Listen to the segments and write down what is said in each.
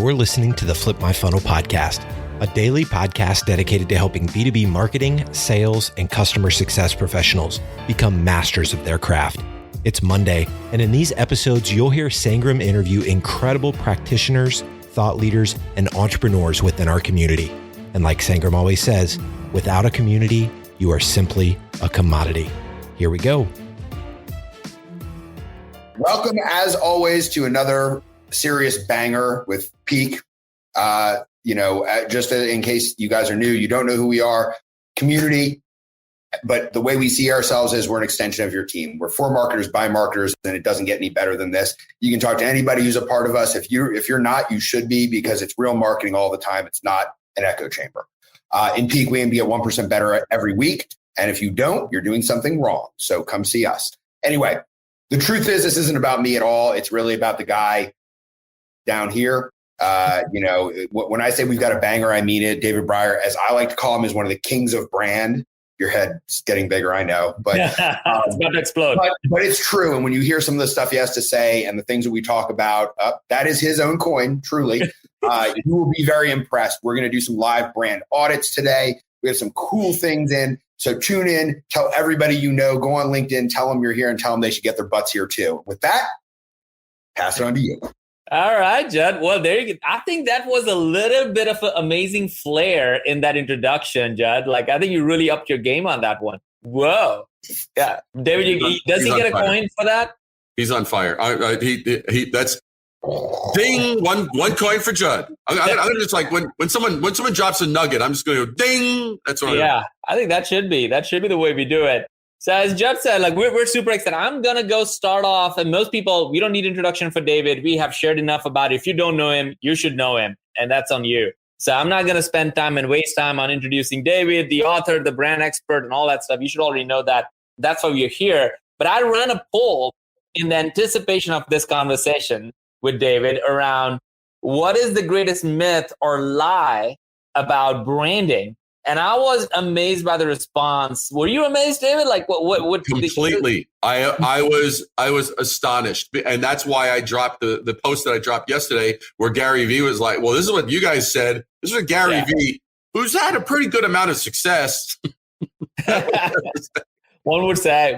You're listening to the Flip My Funnel podcast, a daily podcast dedicated to helping B2B marketing, sales, and customer success professionals become masters of their craft. It's Monday, and in these episodes, you'll hear Sangram interview incredible practitioners, thought leaders, and entrepreneurs within our community. And like Sangram always says, without a community, you are simply a commodity. Here we go. Welcome, as always, to another serious banger with Peak. Just in case you guys are new, you don't know who we are, community. But the way we see ourselves is we're an extension of your team. We're for marketers by marketers, and it doesn't get any better than this. You can talk to anybody who's a part of us. If you're not, you should be, because it's real marketing all the time. It's not an echo chamber. In Peak, we aim to get 1% better every week. And if you don't, you're doing something wrong. So come see us. Anyway, the truth is this isn't about me at all. It's really about the guy down here. When I say we've got a banger, I mean it. David Breyer, as I like to call him, is one of the kings of brand. Your head's getting bigger, I know, but it's about to explode. But it's true. And when you hear some of the stuff he has to say and the things that we talk about, that is his own coin, truly. You will be very impressed. We're going to do some live brand audits today. We have some cool things in. So tune in, tell everybody you know, go on LinkedIn, tell them you're here, and tell them they should get their butts here too. With that, pass it on to you. All right, Judd. Well, there you go. I think that was a little bit of an amazing flair in that introduction, Judd. Like, I think you really upped your game on that one. Whoa. Yeah. David, does he get a coin for that? He's on fire. That's ding, one coin for Judd. I'm just like, when someone drops a nugget, I'm just going to go ding. That's what I think that should be the way we do it. So as Judd said, like we're super excited. I'm going to go start off. And most people, we don't need introduction for David. We have shared enough about it. If you don't know him, you should know him. And that's on you. So I'm not going to spend time and waste time on introducing David, the author, the brand expert, and all that stuff. You should already know that. That's why we're here. But I ran a poll in the anticipation of this conversation with David around what is the greatest myth or lie about branding. And I was amazed by the response. Were you amazed, David? Like what completely. I was astonished. And that's why I dropped the post that I dropped yesterday where Gary Vee was like, well, this is what you guys said. This is what Gary Vee, who's had a pretty good amount of success. One would say.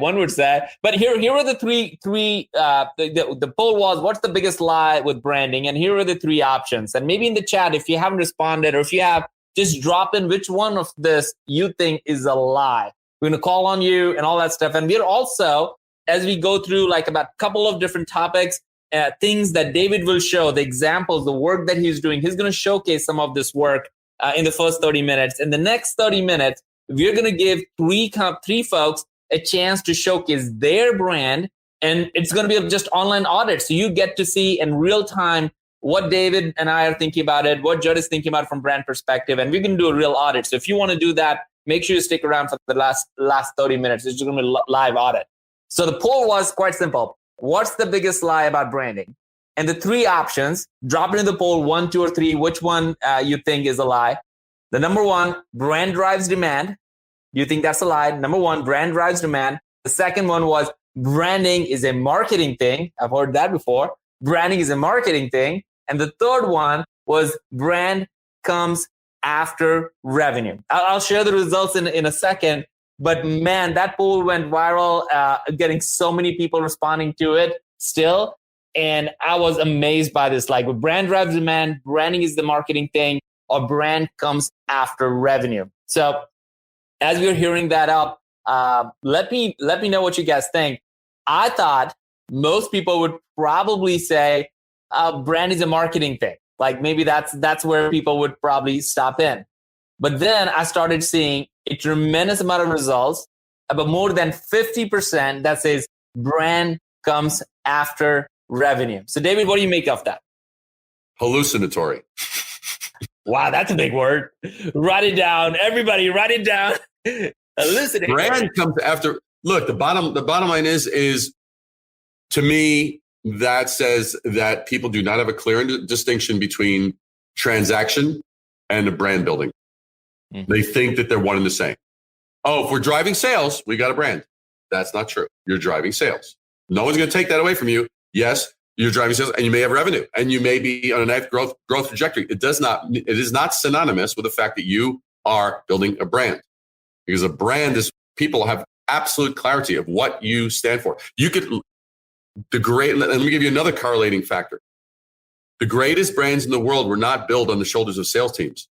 But here are the three the poll was, what's the biggest lie with branding? And here are the three options. And maybe in the chat, if you haven't responded or if you have, just drop in which one of this you think is a lie. We're going to call on you and all that stuff. And we're also, as we go through like about a couple of different topics, things that David will show, the examples, the work that he's doing, he's going to showcase some of this work in the first 30 minutes. In the next 30 minutes, we're going to give three folks a chance to showcase their brand. And it's going to be just online audit. So you get to see in real time what David and I are thinking about it, what Judd is thinking about from brand perspective, and we can do a real audit. So if you want to do that, make sure you stick around for the last 30 minutes. It's just going to be a live audit. So the poll was quite simple. What's the biggest lie about branding? And the three options, drop it in the poll, 1, 2, or 3, which one you think is a lie. The number one, brand drives demand. You think that's a lie? Number one, brand drives demand. The second one was branding is a marketing thing. I've heard that before. Branding is a marketing thing. And the third one was brand comes after revenue. I'll share the results in a second. But man, that poll went viral, getting so many people responding to it still. And I was amazed by this. Like with brand drives demand, branding is the marketing thing, or brand comes after revenue. So as we're hearing that up, let me know what you guys think. I thought most people would probably say brand is a marketing thing. Like maybe that's where people would probably stop in. But then I started seeing a tremendous amount of results, about more than 50% that says brand comes after revenue. So David, what do you make of that? Hallucinatory. Wow, that's a big word. Write it down. Everybody write it down. Hallucinatory. Brand comes after. Look, the bottom line is to me, that says that people do not have a clear distinction between transaction and the brand building. Mm-hmm. They think that they're one and the same. Oh, if we're driving sales, we got a brand. That's not true. You're driving sales. No one's going to take that away from you. Yes, You're driving sales, and you may have revenue, and you may be on a nice growth trajectory. It is not synonymous with the fact that you are building a brand, because a brand is, people have absolute clarity of what you stand for. Let me give you another correlating factor. The greatest brands in the world were not built on the shoulders of sales teams.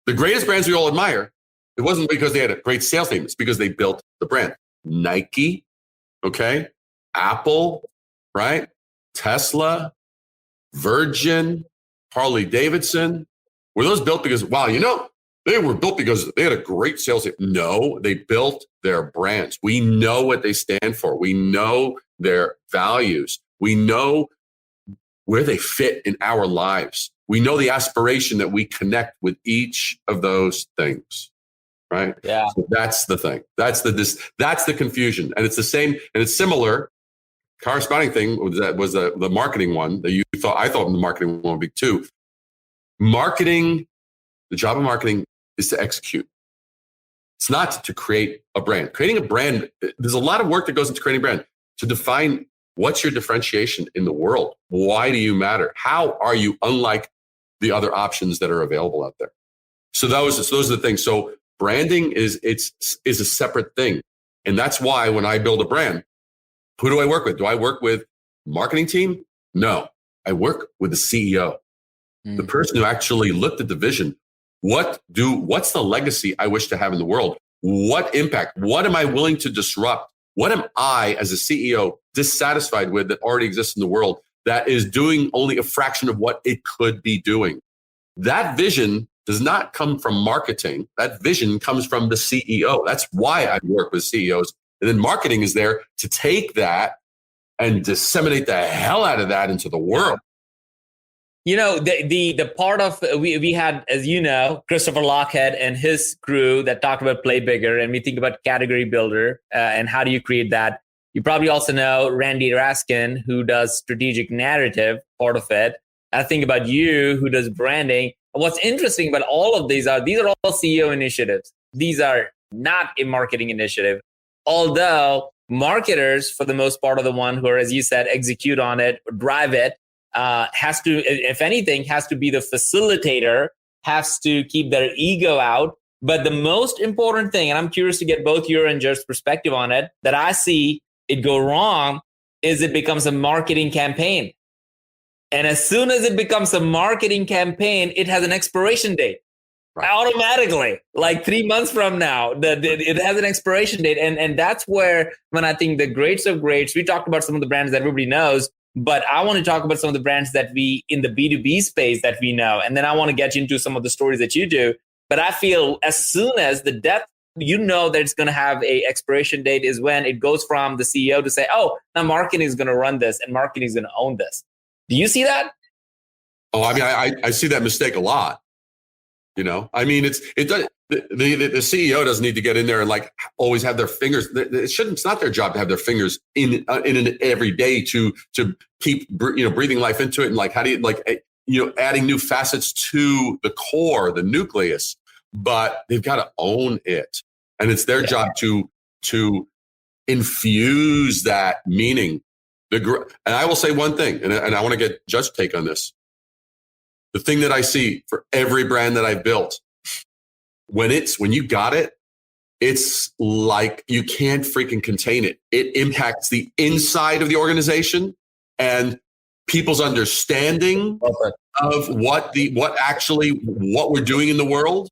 The greatest brands we all admire, it wasn't because they had a great sales team. It's because they built the brand. Nike, okay, Apple, right? Tesla, Virgin, Harley Davidson. Were those built because, wow, they were built because they had a great sales team? No, they built their brands. We know what they stand for. We know their values. We know where they fit in our lives. We know the aspiration that we connect with each of those things, right? Yeah. So that's the thing. That's the confusion. And it's the same, and it's similar. Corresponding thing was the marketing one that I thought the marketing one would be too. Marketing, the job of marketing is to execute. It's not to create a brand. Creating a brand, there's a lot of work that goes into creating a brand to define what's your differentiation in the world. Why do you matter? How are you unlike the other options that are available out there? So those are the things. So branding is a separate thing. And that's why when I build a brand, who do I work with? Do I work with marketing team? No, I work with the CEO, the person who actually looked at the vision. What's the legacy I wish to have in the world? What impact? What am I willing to disrupt? What am I as a CEO dissatisfied with that already exists in the world that is doing only a fraction of what it could be doing? That vision does not come from marketing. That vision comes from the CEO. That's why I work with CEOs. And then marketing is there to take that and disseminate the hell out of that into the world. The part of we had, as you know, Christopher Lochhead and his crew that talked about play bigger, and we think about category builder and how do you create that. You probably also know Randy Raskin, who does strategic narrative part of it. I think about you, who does branding. What's interesting about all of these are all CEO initiatives. These are not a marketing initiative. Although marketers, for the most part, are the one who are, as you said, execute on it, drive it, has to, if anything, has to be the facilitator, has to keep their ego out. But the most important thing, and I'm curious to get both your and Jer's perspective on it, that I see it go wrong is it becomes a marketing campaign. And as soon as it becomes a marketing campaign, it has an expiration date. Right. Automatically, like 3 months from now, it has an expiration date. And that's where, when I think the greats of greats, we talked about some of the brands that everybody knows, but I want to talk about some of the brands that we, in the B2B space, that we know. And then I want to get into some of the stories that you do. But I feel as soon as the depth, that it's going to have a expiration date is when it goes from the CEO to say, oh, now marketing is going to run this and marketing is going to own this. Do you see that? Oh, I mean, I see that mistake a lot. I mean, the CEO doesn't need to get in there and like always have their fingers. It's not their job to have their fingers in it every day to keep breathing life into it and like how do you adding new facets to the core, the nucleus. But they've got to own it, and it's their job to infuse that meaning. And I will say one thing, and I want to get Judge's take on this. The thing that I see for every brand that I've built, when you got it, it's like you can't freaking contain it. It impacts the inside of the organization and people's understanding of what we're doing in the world.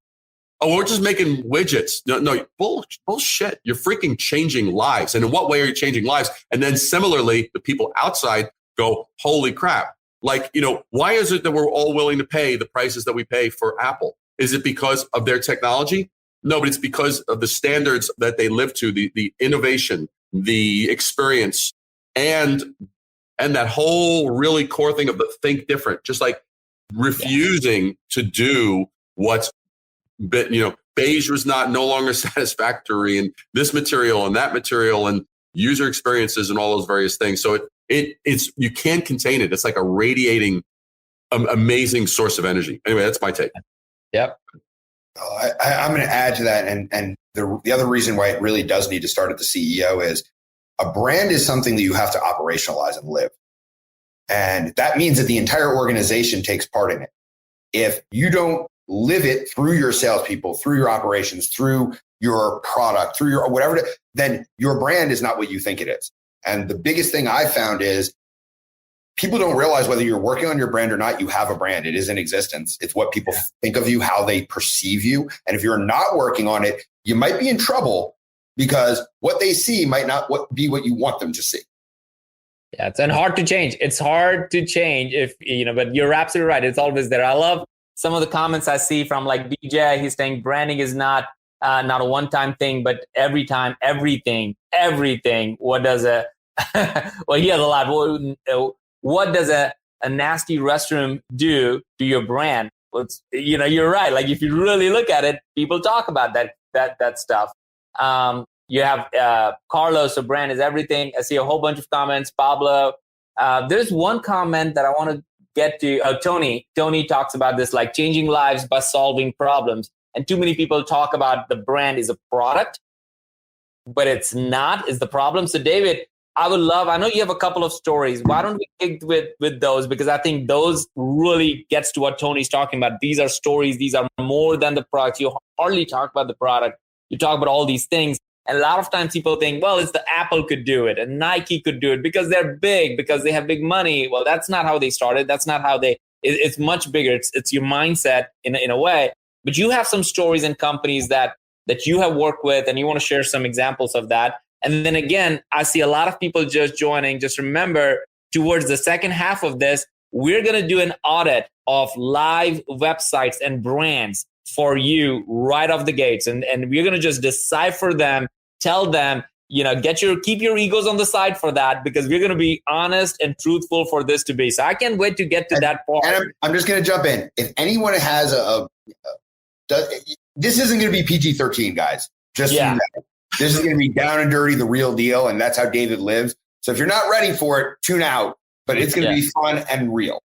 Oh, we're just making widgets. No, bullshit. You're freaking changing lives. And in what way are you changing lives? And then similarly, the people outside go, holy crap. Like, why is it that we're all willing to pay the prices that we pay for Apple? Is it because of their technology? No, but it's because of the standards that they live to, the innovation, the experience, and that whole really core thing of the think different, just like refusing to do what's, beige was no longer satisfactory, and this material and that material and user experiences and all those various things. So it's you can't contain it. It's like a radiating, amazing source of energy. Anyway, that's my take. Yep. I'm going to add to that. And the other reason why it really does need to start at the CEO is a brand is something that you have to operationalize and live. And that means that the entire organization takes part in it. If you don't live it through your salespeople, through your operations, through your product, through your whatever, then your brand is not what you think it is. And the biggest thing I found is people don't realize whether you're working on your brand or not, you have a brand. It is in existence. It's what people think of you, how they perceive you. And if you're not working on it, you might be in trouble because what they see might not be what you want them to see. Yeah, it's hard to change. It's hard to change but you're absolutely right. It's always there. I love some of the comments I see from like DJ. He's saying branding is not a one-time thing, but every time, everything. What does well, he has a lot. What does a nasty restroom do to your brand? Well, you're right. Like if you really look at it, people talk about that stuff. You have Carlos, so brand is everything. I see a whole bunch of comments. Pablo, there's one comment that I want to get to. Tony talks about this, like changing lives by solving problems. And too many people talk about the brand is a product, but it's not, is the problem. So David, I know you have a couple of stories. Why don't we kick with those? Because I think those really gets to what Tony's talking about. These are stories. These are more than the product. You hardly talk about the product. You talk about all these things. And a lot of times people think, well, it's the Apple could do it and Nike could do it because they're big, because they have big money. Well, that's not how they started. That's not how it's much bigger. It's your mindset in a way. But you have some stories and companies that you have worked with, and you want to share some examples of that. And then again, I see a lot of people just joining. Just remember, towards the second half of this, we're going to do an audit of live websites and brands for you right off the gates. And we're going to just decipher them, tell them, keep your egos on the side for that, because we're going to be honest and truthful for this to be. So I can't wait to get to that part. And I'm just going to jump in. If anyone has this isn't going to be PG-13, guys. Just so you know. This is going to be down and dirty, the real deal, and that's how David lives. So if you're not ready for it, tune out. But it's going to be fun and real.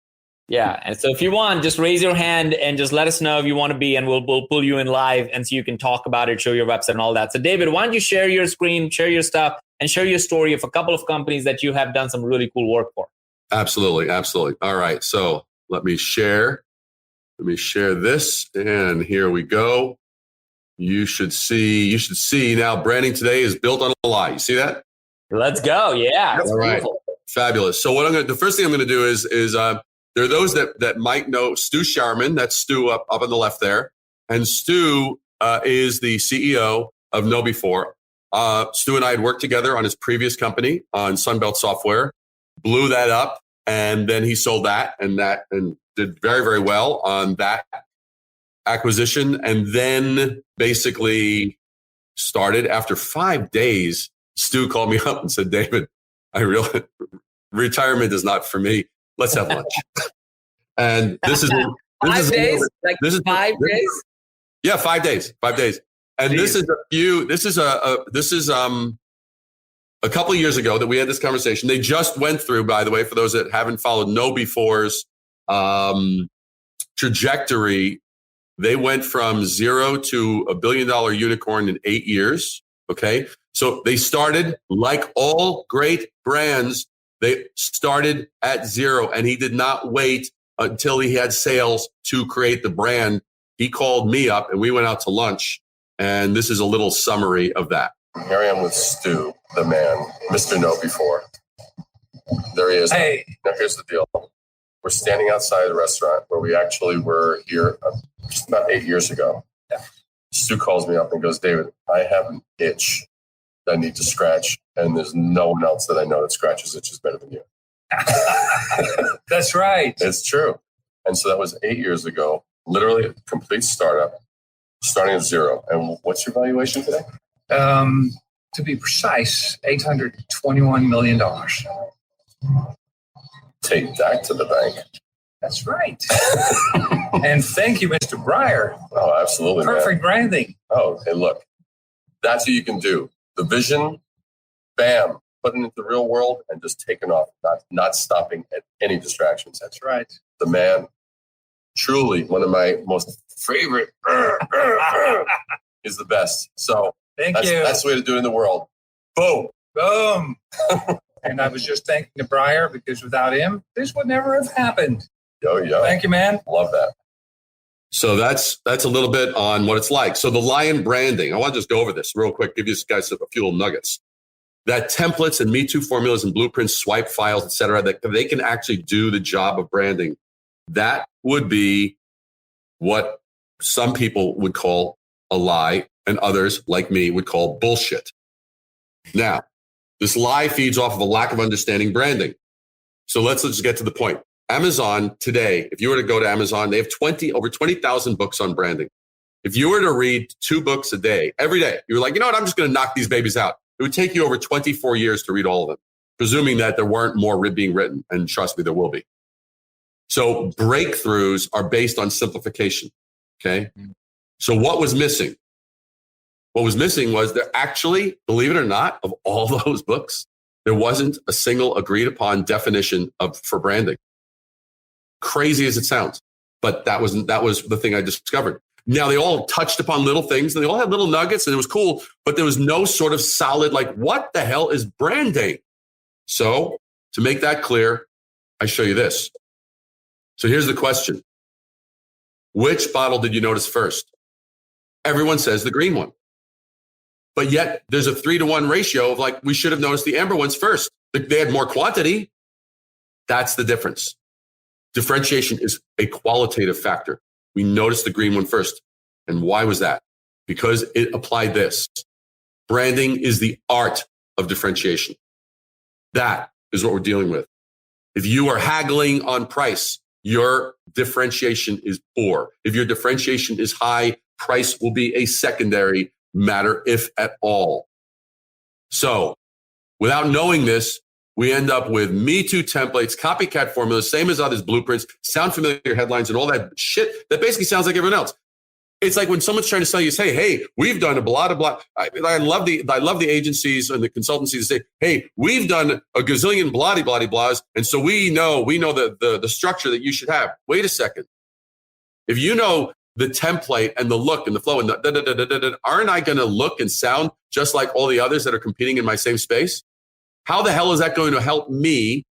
Yeah, and so if you want, just raise your hand and just let us know if you want to be, and we'll pull you in live, and so you can talk about it, show your website and all that. So David, why don't you share your screen, share your stuff, and share your story of a couple of companies that you have done some really cool work for. Absolutely. All right, so let me share this, and here we go. You should see now, branding today is built on a lie. You see that? Let's go. Yeah. All right. Fabulous. So the first thing I'm going to do is there are those that might know Stu Sharman. That's Stu up on the left there. And Stu is the CEO of KnowBe4. Stu and I had worked together on his previous company on Sunbelt Software, blew that up, and then he sold that and did very, very well on that acquisition. And then basically started after 5 days. Stu called me up and said, David, retirement is not for me. Let's have lunch. And this is 5 days? Like this is 5 days? Yeah, 5 days. 5 days. And Jeez. This is a couple of years ago that we had this conversation. They just went through, by the way, for those that haven't followed KnowBe4's trajectory, they went from 0 to $1 billion unicorn in 8 years. Okay. So they started, like all great brands, they started at 0, and he did not wait until he had sales to create the brand. He called me up and we went out to lunch. And this is a little summary of that. Here I am with Stu, the man, Mr. KnowBe4. There he is. Hey. Now here's the deal. We're standing outside the restaurant where we actually were here just about 8 years ago. Yeah. Stu calls me up and goes, David, I have an itch that I need to scratch, and there's no one else that I know that scratches itches better than you. That's right. It's true. And so that was 8 years ago, literally a complete startup, starting at 0. And what's your valuation today? To be precise, $821 million. Take that to the bank. That's right. And thank you, Mr. Breyer. Oh, absolutely. Perfect branding. Oh, hey, look, that's what you can do. The vision, bam, putting it into the real world and just taking off, not stopping at any distractions. That's right. The man, truly one of my most favorite, is the best. So thank you. That's the way to do it in the world. Boom. Boom. And I was just thanking Briar because without him, this would never have happened. Yo. Thank you, man. Love that. So that's a little bit on what it's like. So the Lion branding, I want to just go over this real quick, give you guys a few little nuggets. That templates and Me Too formulas and blueprints, swipe files, et cetera, that they can actually do the job of branding. That would be what some people would call a lie and others like me would call bullshit. Now, this lie feeds off of a lack of understanding branding. So let's just get to the point. Amazon today, if you were to go to Amazon, they have over 20,000 books on branding. If you were to read 2 books a day, every day, you were like, you know what, I'm just going to knock these babies out. It would take you over 24 years to read all of them, presuming that there weren't more being written. And trust me, there will be. So breakthroughs are based on simplification. Okay. So what was missing? What was missing was there actually, believe it or not, of all those books, there wasn't a single agreed upon definition for branding. Crazy as it sounds, but that was the thing I discovered. Now they all touched upon little things and they all had little nuggets and it was cool, but there was no sort of solid, like, what the hell is branding? So to make that clear, I show you this. So here's the question. Which bottle did you notice first? Everyone says the green one. But yet there's a 3-to-1 ratio of like, we should have noticed the amber ones first. They had more quantity. That's the difference. Differentiation is a qualitative factor. We noticed the green one first. And why was that? Because it applied this. Branding is the art of differentiation. That is what we're dealing with. If you are haggling on price, your differentiation is poor. If your differentiation is high, price will be a secondary matter, if at all. So without knowing this, we end up with Me Too templates, copycat formulas, same as others, blueprints, sound familiar headlines, and all that shit that basically sounds like everyone else. It's like when someone's trying to sell you, say, hey, we've done a blah, blah. I love the agencies and the consultancies that say, hey, we've done a gazillion blah, blah, blahs. And so we know the structure that you should have. Wait a second. If you know the template and the look and the flow and aren't I going to look and sound just like all the others that are competing in my same space? How the hell is that going to help me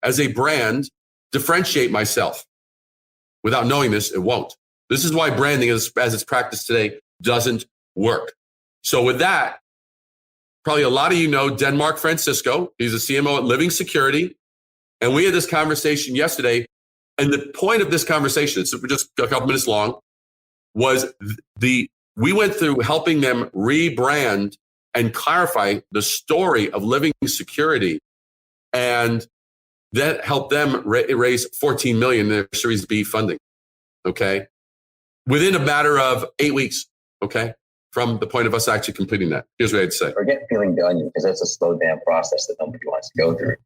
as a brand differentiate myself? Without knowing this, it won't. This is why branding, as it's practiced today, doesn't work. So with that, probably a lot of you know Denmark Francisco. He's a CMO at Living Security. And we had this conversation yesterday. And the point of this conversation, it's just a couple minutes long, was we went through helping them rebrand and clarify the story of Living Security. And that helped them raise $14 million in their Series B funding. Okay. Within a matter of 8 weeks. Okay. From the point of us actually completing that. Here's what I had to say. Forget peeling the onion because that's a slow damn process that nobody wants to go through.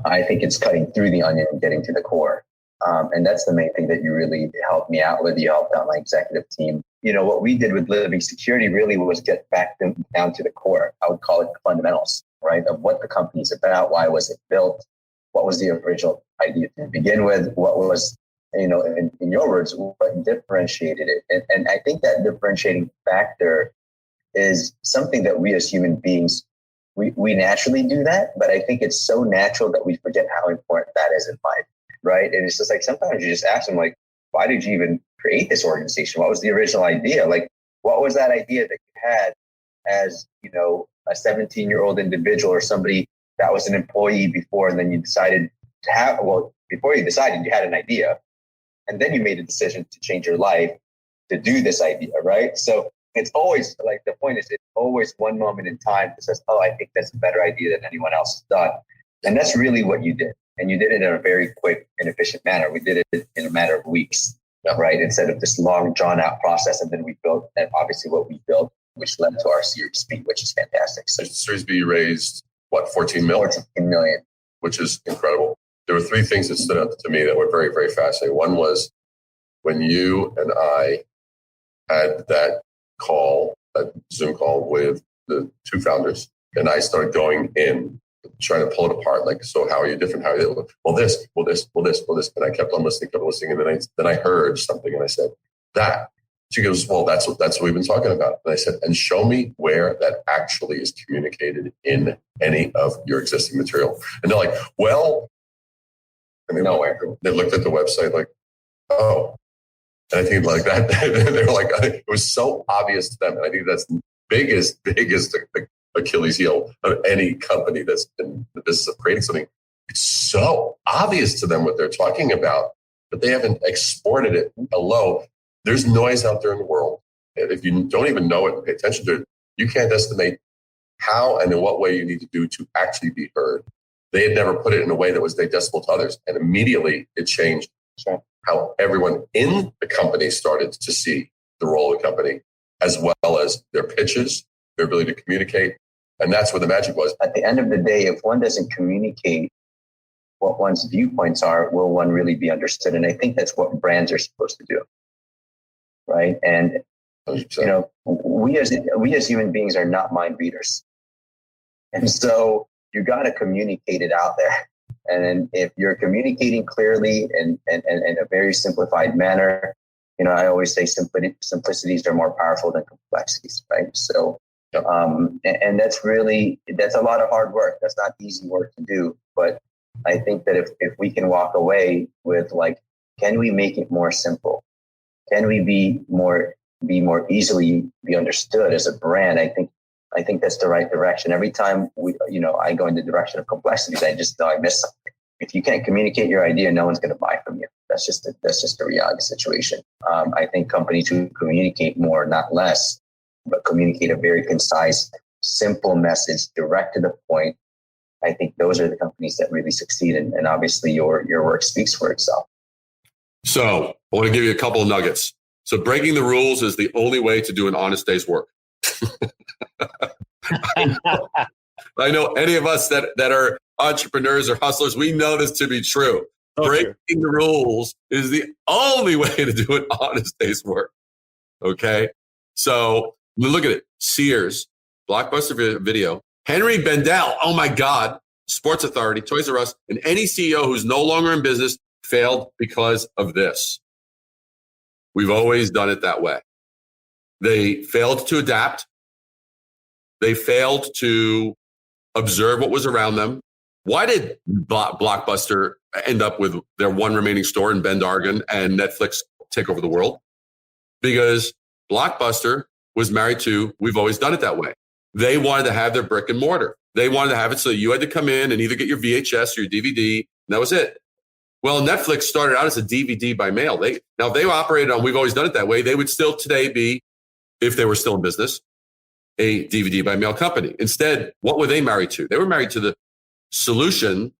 I think it's cutting through the onion and getting to the core. And that's the main thing that you really helped me out with. You helped out my executive team. You know, what we did with Living Security really was get back down to the core. I would call it the fundamentals, right? Of what the company's about, why was it built, what was the original idea to begin with, what was, you know, in your words, what differentiated it. And I think that differentiating factor is something that we as human beings, we naturally do that. But I think it's so natural that we forget how important that is in life, right? And it's just like sometimes you just ask them, like, why did you even create this organization? What was the original idea? Like, what was that idea that you had as, you know, a 17-year-old individual or somebody that was an employee before, and then you decided to have, well, before you decided, you had an idea, and then you made a decision to change your life to do this idea, right? So it's always, like, the point is, it's always one moment in time that says, oh, I think that's a better idea than anyone else has done. And that's really what you did. And you did it in a very quick and efficient manner. We did it in a matter of weeks, right? Instead of this long, drawn out process. And then we built, and obviously what we built, which led to our Series B, which is fantastic. So Series B raised, what, 14 million? 14 million. Which is incredible. There were 3 things that stood out to me that were very, very fascinating. One was when you and I had that call, that Zoom call with the 2 founders, and I started going in, trying to pull it apart. Like, so how are you different? How are you? Well, this. And I kept on listening. And then I heard something and I said, that She goes, well, that's what we've been talking about. And I said, and show me where that actually is communicated in any of your existing material. And they're like, well, and they looked at the website like, oh, and I think like that, they're like, it was so obvious to them. And I think that's the biggest Achilles heel of any company that's in the business of creating something. It's so obvious to them what they're talking about, but they haven't exported it below. There's noise out there in the world. And if you don't even know it and pay attention to it, you can't estimate how and in what way you need to do to actually be heard. They had never put it in a way that was digestible to others. And immediately it changed how everyone in the company started to see the role of the company, as well as their pitches, their ability to communicate. And that's where the magic was. At the end of the day, if one doesn't communicate what one's viewpoints are, will one really be understood? And I think that's what brands are supposed to do. Right. And, 100%. you know, we as human beings are not mind readers. And so you got to communicate it out there. And then if you're communicating clearly and in a very simplified manner, you know, I always say simplicities are more powerful than complexities. Right. So, and that's a lot of hard work. That's not easy work to do. But I think that if we can walk away with like, can we make it more simple? Can we be more easily be understood as a brand? I think that's the right direction. Every time I go in the direction of complexities, I just know I miss something. If you can't communicate your idea, no one's going to buy from you. That's just the reality situation. I think companies who communicate more, not less, but communicate a very concise, simple message, direct to the point. I think those are the companies that really succeed. And obviously your work speaks for itself. So I want to give you a couple of nuggets. So breaking the rules is the only way to do an honest day's work. I know any of us that are entrepreneurs or hustlers, we know this to be true. Okay. Breaking the rules is the only way to do an honest day's work. Okay. So look at it. Sears, Blockbuster Video, Henry Bendel. Oh my God. Sports Authority, Toys R Us, and any CEO who's no longer in business failed because of this. We've always done it that way. They failed to adapt. They failed to observe what was around them. Why did Blockbuster end up with their one remaining store in Bend, Oregon, and Netflix take over the world? Because Blockbuster was married to, we've always done it that way. They wanted to have their brick and mortar. They wanted to have it so you had to come in and either get your VHS or your DVD, and that was it. Well, Netflix started out as a DVD by mail. If they operated on, we've always done it that way, they would still today be, if they were still in business, a DVD by mail company. Instead, what were they married to? They were married to the solution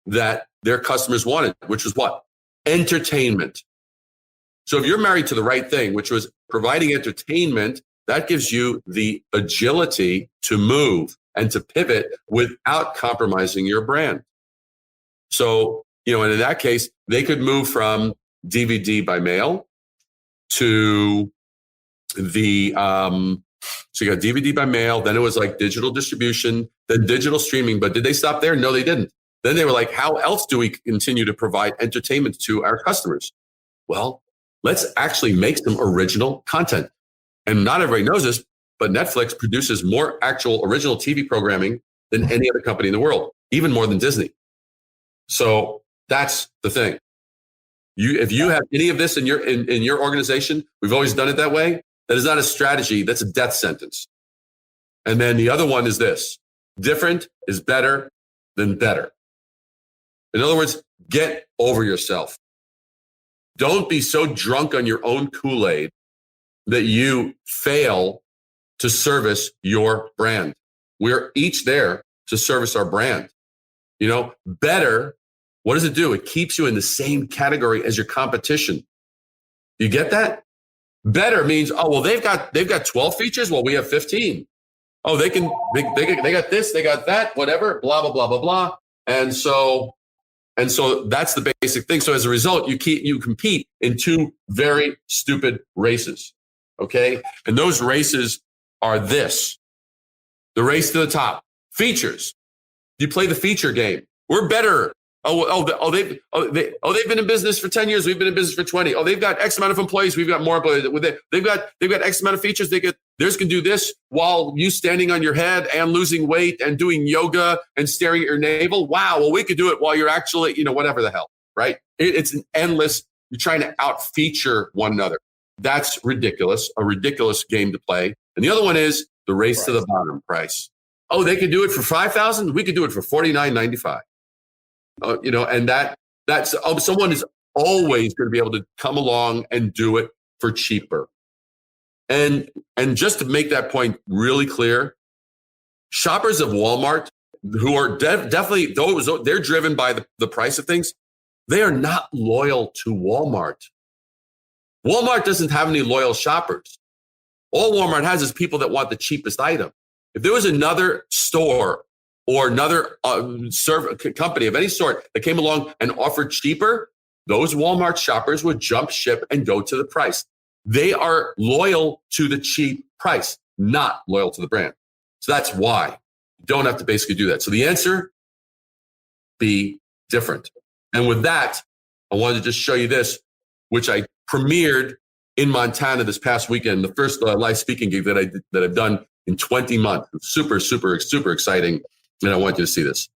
that their customers wanted, which was what? Entertainment. So if you're married to the right thing, which was providing entertainment, that gives you the agility to move and to pivot without compromising your brand. So, and in that case, they could move from DVD by mail to the, so you got DVD by mail, then it was like digital distribution, then digital streaming. But did they stop there? No, they didn't. Then they were like, how else do we continue to provide entertainment to our customers? Well, let's actually make some original content. And not everybody knows this, but Netflix produces more actual original TV programming than any other company in the world, even more than Disney. So that's the thing. If you have any of this in your organization, we've always done it that way. That is not a strategy. That's a death sentence. And then the other one is this: different is better than better. In other words, get over yourself. Don't be so drunk on your own Kool-Aid that you fail to service your brand. We're each there to service our brand. Better, what does it do? It keeps you in the same category as your competition. You get that? Better means, they've got 12 features. Well, we have 15. Oh, they got this, they got that, whatever, blah, blah, blah, blah, blah. And so that's the basic thing. So as a result, you compete in two very stupid races. Okay. And those races are this: the race to the top, features. You play the feature game. We're better They've been in business for 10 years. We've been in business for 20. Oh, they've got X amount of employees. We've got more employees. They've got X amount of features. Theirs can do this while you standing on your head and losing weight and doing yoga and staring at your navel. Wow. Well, we could do it while you're actually, whatever the hell, right? It's an endless, you're trying to out-feature one another. That's ridiculous, a ridiculous game to play. And the other one is the race to the bottom price. Oh, they could do it for $5,000. We could do it for $49.95. And that's someone is always going to be able to come along and do it for cheaper. And just to make that point really clear, shoppers of Walmart who are definitely they're driven by the price of things. They are not loyal to Walmart. Walmart doesn't have any loyal shoppers. All Walmart has is people that want the cheapest item. If there was another store or another company of any sort that came along and offered cheaper, those Walmart shoppers would jump ship and go to the price. They are loyal to the cheap price, not loyal to the brand. So that's why you don't have to basically do that. So the answer, be different. And with that, I wanted to just show you this, which I premiered in Montana this past weekend, the first live speaking gig that I've done in 20 months. Super, super, super exciting. And I want you to see this.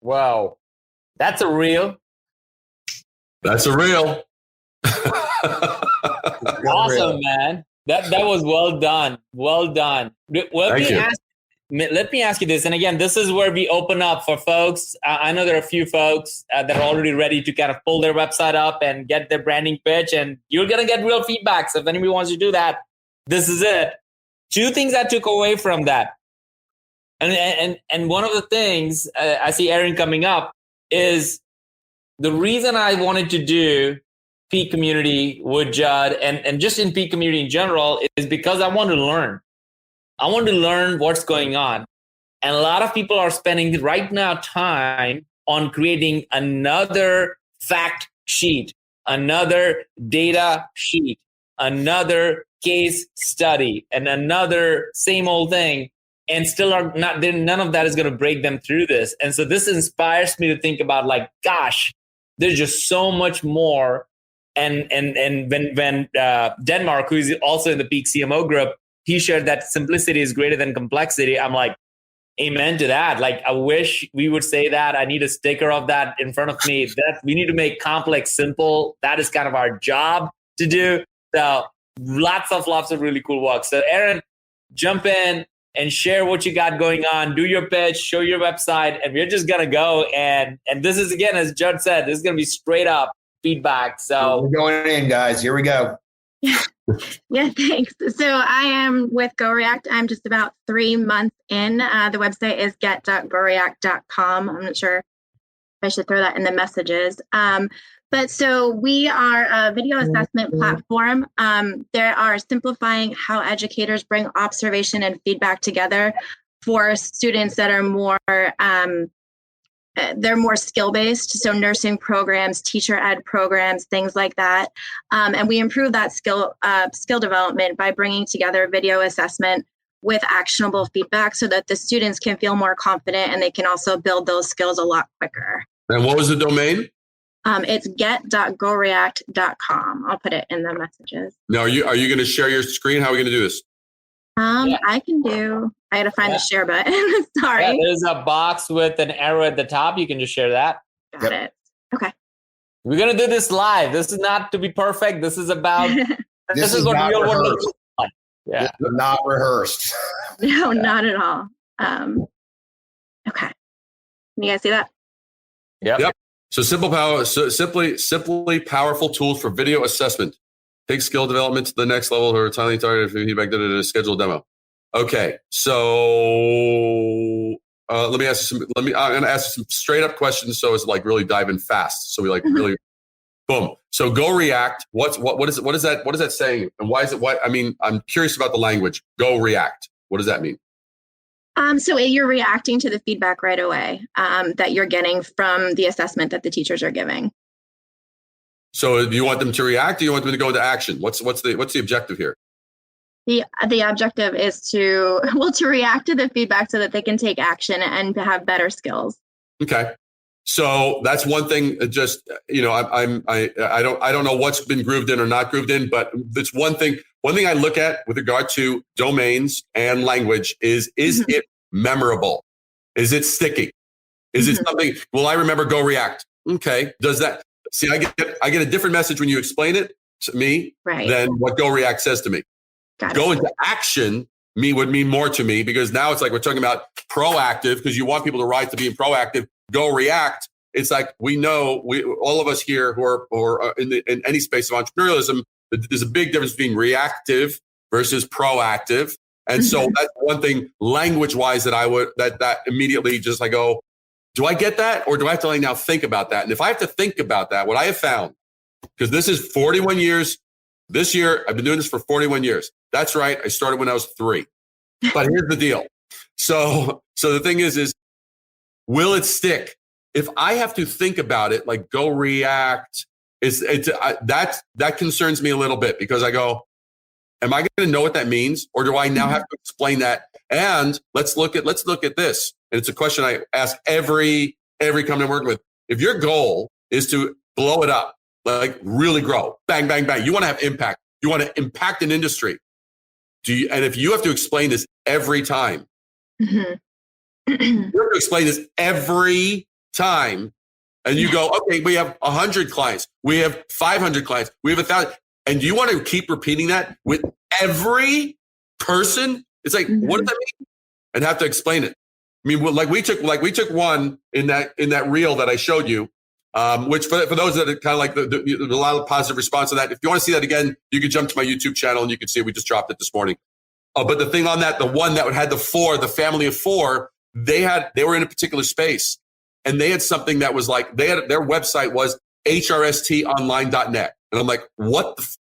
Wow. That's a reel. That's a reel. Awesome, man. That was well done. Well done. Let me ask you this. And again, this is where we open up for folks. I know there are a few folks that are already ready to kind of pull their website up and get their branding pitch. And you're going to get real feedback. So if anybody wants to do that, this is it. Two things I took away from that. And one of the things I see Aaron coming up is the reason I wanted to do Peak Community with Judd and just in Peak Community in general is because I want to learn. I want to learn what's going on. And a lot of people are spending right now time on creating another fact sheet, another data sheet, another case study, and another same old thing. And still are not, none of that is going to break them through this. And so this inspires me to think about like, gosh, there's just so much more. And when Denmark, who is also in the Peak CMO group, he shared that simplicity is greater than complexity. I'm like, amen to that. Like, I wish we would say that. I need a sticker of that in front of me. That we need to make complex simple. That is kind of our job to do. So lots of really cool work. So Aaron, jump in and share what you got going on. Do your pitch, show your website, and we're just gonna go. And this is, again, as Judd said, this is gonna be straight up feedback. So we're going in, guys. Here we go. Yeah, thanks. So I am with GoReact. I'm just about 3 months in. The website is get.goreact.com. I'm not sure if I should throw that in the messages. But so we are a video assessment platform. There are simplifying how educators bring observation and feedback together for students that are more they're more skill-based, so nursing programs, teacher ed programs, things like that. And we improve that skill development by bringing together video assessment with actionable feedback so that the students can feel more confident and they can also build those skills a lot quicker. And what was the domain? It's get.goreact.com. I'll put it in the messages. Now, are you going to share your screen? How are we going to do this? I got to find the share button. Sorry. Yeah, there's a box with an arrow at the top. You can just share that. Got it. Okay. We're going to do this live. This is not to be perfect. This is about, this is what real world looks like. Yeah. This is not rehearsed. No, not at all. Okay. Can you guys see that? Yep. So simply powerful tools for video assessment. Take skill development to the next level or timely targeted feedback to a scheduled demo. Okay, so I'm going to ask you some straight up questions, so it's like really dive in fast. So we like really, boom. So Go React. What is it? What is that saying? And why is it? What I mean, I'm curious about the language. Go React. What does that mean? So you're reacting to the feedback right away that you're getting from the assessment that the teachers are giving. So do you want them to react, or you want them to go into action? What's the objective here? The objective is to react to the feedback so that they can take action and have better skills. Okay, so that's one thing. Just I don't know what's been grooved in or not grooved in, but it's one thing. One thing I look at with regard to domains and language is it memorable? Is it sticky? Is it something? Will I remember Go React? Okay, does that? See, I get a different message when you explain it to me than what Go React says to me. Go into action would mean more to me, because now it's like we're talking about proactive, because you want people to rise to being proactive. Go React. It's like we know all of us here who are in any space of entrepreneurialism, there's a big difference between reactive versus proactive. And so that's one thing language wise that immediately just I go, do I get that, or do I have to now think about that? And if I have to think about that, what I have found, because this is 41 years, this year, I've been doing this for 41 years. That's right. I started when I was 3. But here's the deal. So the thing is will it stick? If I have to think about it, like Go React, that concerns me a little bit, because I go, am I going to know what that means, or do I now have to explain that? And let's look at this. And it's a question I ask every company I'm working with. If your goal is to blow it up, like really grow, bang, bang, bang, you want to have impact. You want to impact an industry. And if you have to explain this every time, you have to explain this every time, and you go, okay, we have 100 clients, we have 500 clients, we have 1,000, and do you want to keep repeating that with every person? It's like, what does that mean? And have to explain it. I mean, like we took one in that reel that I showed you, which for those that are kind of like a lot of positive response to that. If you want to see that again, you can jump to my YouTube channel and you can see it. We just dropped it this morning. But the thing on that, the one that had the family of 4, they were in a particular space, and they had something that was like, their website was hrstonline.net. And I'm like,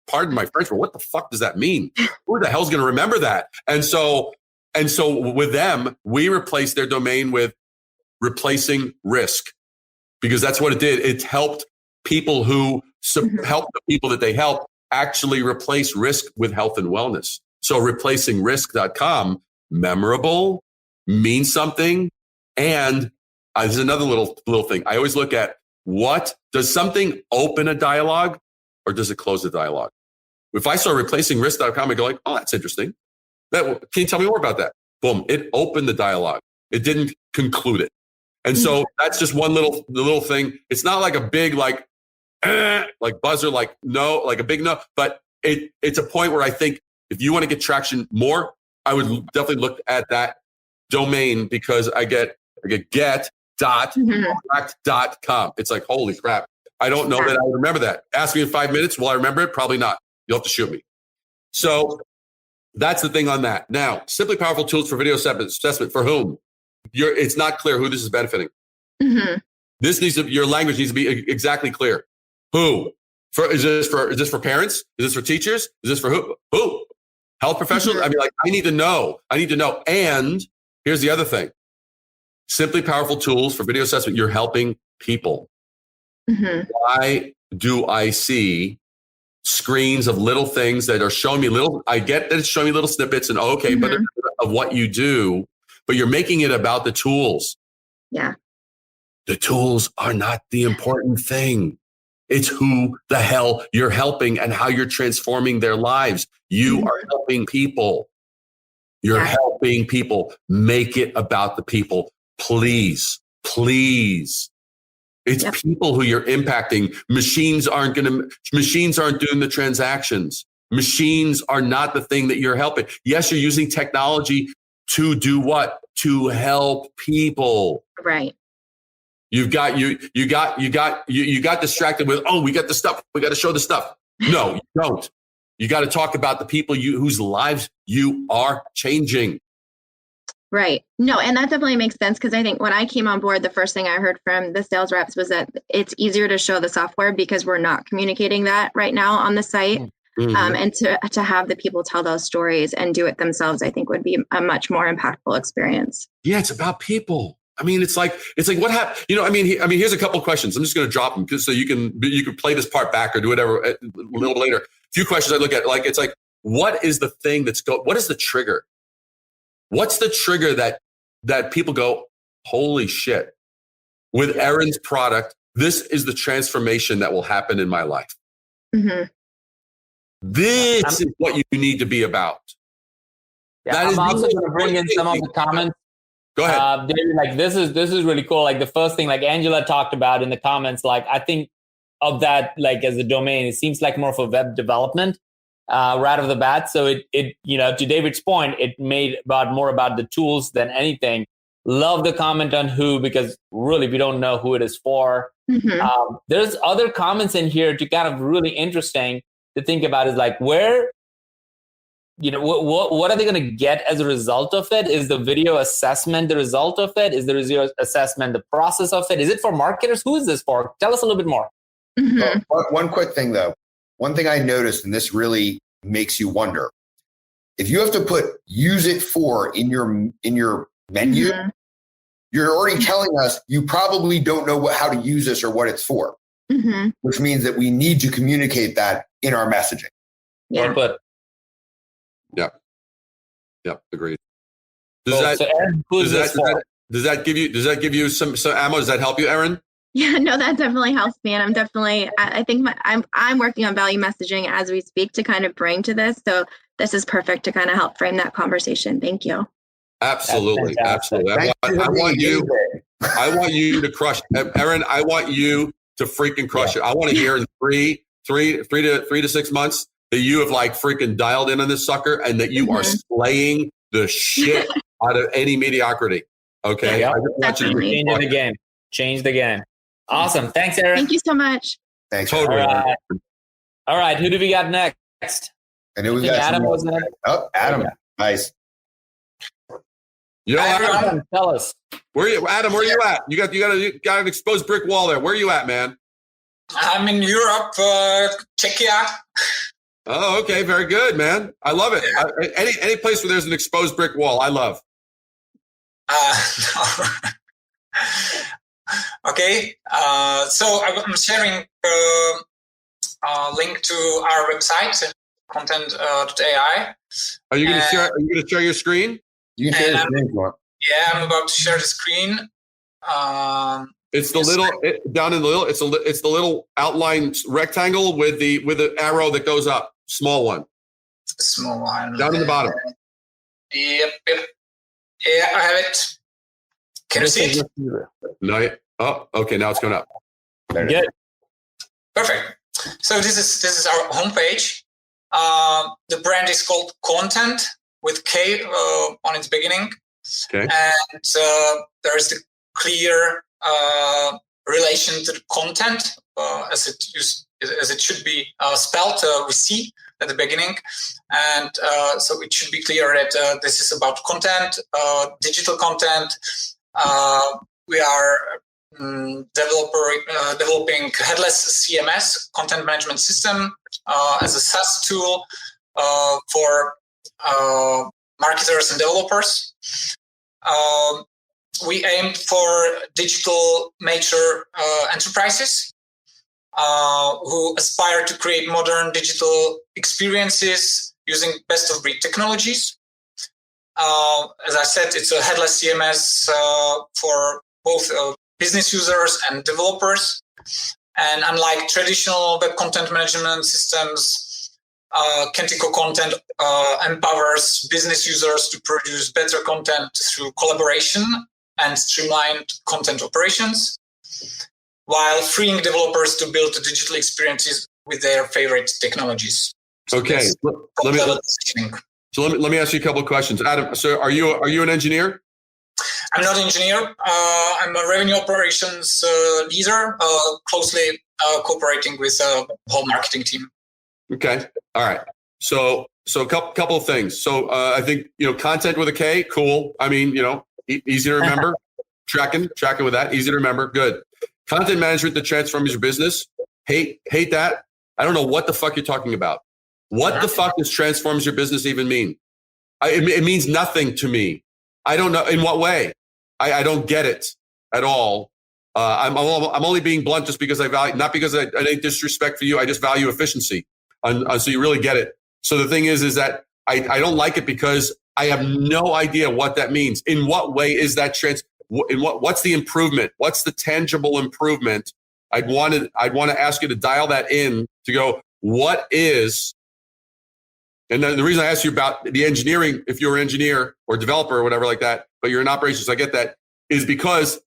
pardon my French, but what the fuck does that mean? Who the hell's going to remember that? And so with them, we replaced their domain with replacing risk, because that's what it did. It helped people who help the people that they help actually replace risk with health and wellness. So replacingrisk.com, memorable, means something. And there's another little thing. I always look at, what does something open a dialogue or does it close the dialogue? If I saw replacingrisk.com, I go like, oh, that's interesting. Can you tell me more about that? Boom. It opened the dialogue. It didn't conclude it. And so that's just one little thing. It's not like a big, like buzzer, like no, like a big no, but it's a point where I think if you want to get traction more, I would definitely look at that domain, because I get get.com. It's like, holy crap. I don't know that I would remember that. Ask me in 5 minutes. Will I remember it? Probably not. You'll have to shoot me. So that's the thing on that. Now, simply powerful tools for video assessment for whom? It's not clear who this is benefiting. Your language needs to be exactly clear. Who? Is this for parents? Is this for teachers? Is this for who? Who? Health professionals? I mean, like, I need to know. And here's the other thing. Simply powerful tools for video assessment. You're helping people. Why do I see screens of little things that are showing me I get that it's showing me little snippets and okay, but of what you do, but you're making it about the tools. Yeah. The tools are not the important thing. It's who the hell you're helping and how you're transforming their lives. You are helping people. You're helping people. Make it about the people. Please. It's people who you're impacting. Machines aren't doing the transactions. Machines are not the thing that you're helping. Yes, you're using technology to do what? To help people. Right. You got distracted with, oh, we got the stuff. We got to show the stuff. No, you don't. You got to talk about the people whose lives you are changing. Right. No, and that definitely makes sense, because I think when I came on board, the first thing I heard from the sales reps was that it's easier to show the software because we're not communicating that right now on the site. And to have the people tell those stories and do it themselves, I think would be a much more impactful experience. Yeah, it's about people. I mean, it's like what happened. I mean, here's a couple of questions. I'm just going to drop them so you can play this part back or do whatever a little later. A few questions I look at, like, it's like, what is the thing what is the trigger? What's the trigger that people go, holy shit, with Erin's product, this is the transformation that will happen in my life. This is what you need to be about. Yeah, I'm also going to bring in some of the comments. Go ahead. David, like, this is really cool. Like, the first thing, like Angela talked about in the comments, like, I think of that, like, as a domain, it seems like more of a web development right off the bat. So it to David's point, it made more about the tools than anything. Love the comment on who, because really we don't know who it is for. There's other comments in here to kind of really interesting to think about, is like, where, what are they going to get as a result of it? Is the video assessment the result of it? Is the video assessment the process of it? Is it for marketers? Who is this for? Tell us a little bit more. One quick thing, though. One thing I noticed, and this really makes you wonder, if you have to put "use it for" in your menu, you're already telling us you probably don't know how to use this or what it's for, which means that we need to communicate that in our messaging. Yeah. Yeah, agreed. Does that give you some ammo? Does that help you, Erin? Yeah, no, that definitely helps me. And I think I'm working on value messaging as we speak to kind of bring to this. So this is perfect to kind of help frame that conversation. Thank you. Absolutely. I want you to crush it. Erin, I want you to freaking crush it. I want to hear in three to 6 months that you have like freaking dialed in on this sucker and that you are slaying the shit out of any mediocrity. Okay. Yeah, definitely. Change the game. Awesome. Thanks, Erin. Thank you so much. Thanks. Totally. All right. Who do we got next? I knew we got Adam was next. Oh, Adam. Okay. Nice. Yo, Adam, tell us. Where are you at? You got an exposed brick wall there. Where are you at, man? I'm in Europe, Czechia. Oh, okay, very good, man. I love it. Yeah. Any place where there's an exposed brick wall, I love. No. Okay, so I'm sharing a link to our website, content.ai. Are you going to share your screen? You can share your screen if you want. Yeah, I'm about to share the screen. It's the it's the little outline rectangle with the arrow that goes up. Small one. Small one. Down in the bottom. Yep. Yeah, I have it. Can you see it? No. Oh, okay. Now it's going up. Good. Perfect. So this is our homepage. The brand is called Content with K on its beginning. Okay. And there is the clear relation to the content as it should be spelled with C at the beginning. And so it should be clear that this is about content, digital content. We are developing headless CMS, content management system, as a SaaS tool for marketers and developers. We aim for digital mature enterprises who aspire to create modern digital experiences using best-of-breed technologies. As I said, it's a headless CMS for both business users and developers. And unlike traditional web content management systems, Kentico Content empowers business users to produce better content through collaboration and streamlined content operations, while freeing developers to build digital experiences with their favorite technologies. Okay. Let me ask you a couple of questions. Adam, so are you an engineer? I'm not an engineer. I'm a revenue operations leader, closely cooperating with the whole marketing team. Okay. All right. So a couple of things. So I think, content with a K, cool. I mean, easy to remember. Tracking with that. Easy to remember. Good. Content management that transforms your business. Hate that. I don't know what the fuck you're talking about. What the fuck does transforms your business even mean? It means nothing to me. I don't know in what way. I don't get it at all. I'm only being blunt just because I value, not because I any disrespect for you. I just value efficiency. So you really get it. So the thing is that I don't like it because I have no idea what that means. In what way is that what's the improvement? What's the tangible improvement? I'd want to ask you to dial that in to go, what is, and then the reason I asked you about the engineering, if you're an engineer or developer or whatever like that, but you're in operations, I get that, is because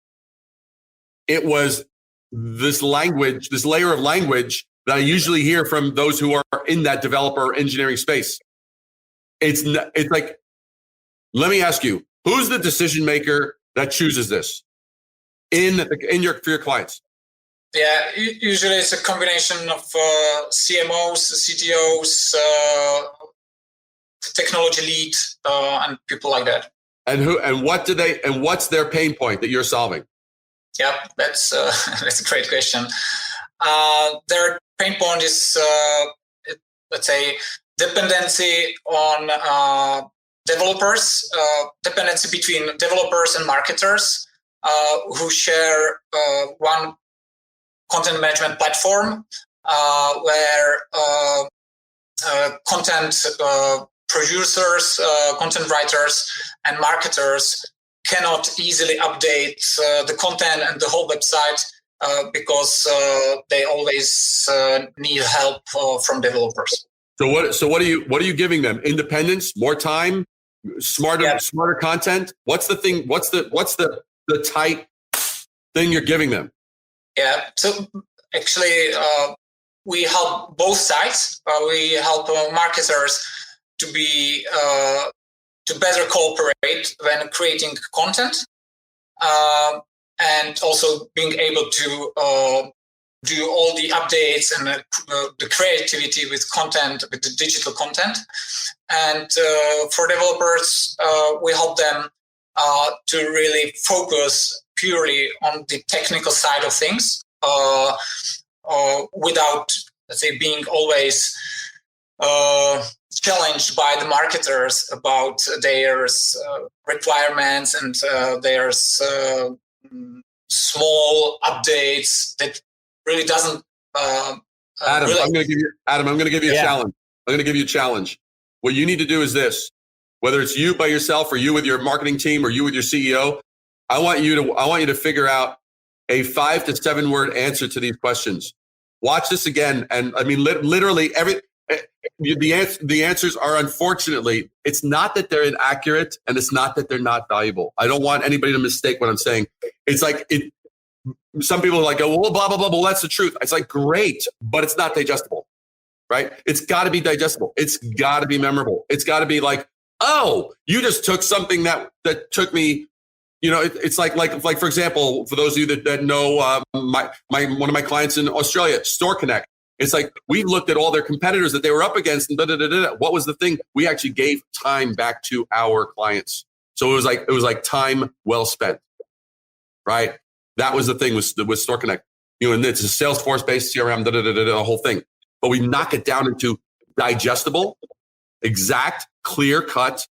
it was this language, this layer of language that I usually hear from those who are in that developer engineering space. It's like, let me ask you, who's the decision maker that chooses this for your clients? Yeah, usually it's a combination of CMOs, CTOs, technology lead, and people like that. And what's their pain point that you're solving? Yeah, that's a great question. Their pain point is, let's say, dependency on developers, dependency between developers and marketers who share one content management platform where content producers, content writers, and marketers cannot easily update the content and the whole website because they always need help from developers. So what are you giving them? Independence, more time, smarter content? What's the thing? What's the tight thing you're giving them? Yeah. So actually, we help both sides. We help marketers to be to better cooperate when creating content, and also being able to do all the updates and the creativity with content, with the digital content. And for developers, we help them to really focus purely on the technical side of things, without, let's say, being always challenged by the marketers about their requirements and their small updates that really doesn't. Adam, really. I'm going to give you a challenge. I'm going to give you a challenge. What you need to do is this: whether it's you by yourself or you with your marketing team or you with your CEO, I want you to figure out a 5 to 7 word answer to these questions. Watch this again, and I mean literally the answers are, unfortunately, it's not that they're inaccurate and it's not that they're not valuable. I don't want anybody to mistake what I'm saying. It's like some people are like, oh, well, blah, blah, blah, well, that's the truth. It's like, great, but it's not digestible, right? It's got to be digestible. It's got to be memorable. It's got to be like, oh, you just took something that took me, it's like for example, for those of you that know one of my clients in Australia, Store Connect. It's like we looked at all their competitors that they were up against, and what was the thing? We actually gave time back to our clients. So it was like time well spent, right? That was the thing with Store Connect. And it's a Salesforce-based CRM, the whole thing. But we knock it down into digestible, exact, clear cut,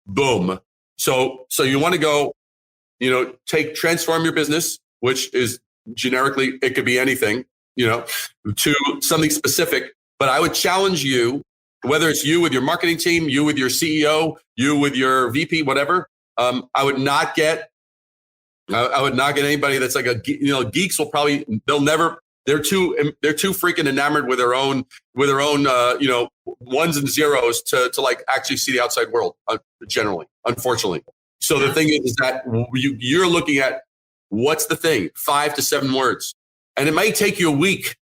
boom. So you want to go, transform your business, which is generically, it could be anything, to something specific. But I would challenge you, whether it's you with your marketing team, you with your CEO, you with your VP, whatever. I would not get anybody that's like geeks will probably, they're too freaking enamored with their own ones and zeros to like actually see the outside world generally, unfortunately. So the thing is that you're looking at what's the thing, 5 to 7 words. And it might take you a week.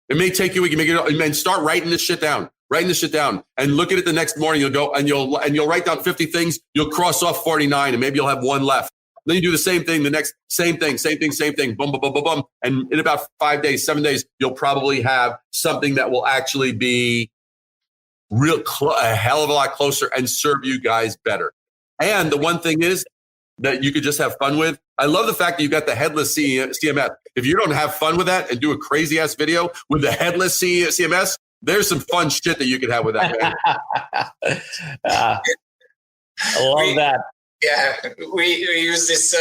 You make it and start writing this shit down. And look at it the next morning. You'll go and you'll write down 50 things. You'll cross off 49 and maybe you'll have one left. Then you do the same thing, same thing, boom, boom, boom, boom, boom. And in about 5 days, 7 days, you'll probably have something that will actually be a hell of a lot closer and serve you guys better. And the one thing is that you could just have fun with. I love the fact that you got the headless CMS. If you don't have fun with that and do a crazy ass video with the headless CMS, there's some fun shit that you could have with that, man. I love that. Yeah, we use this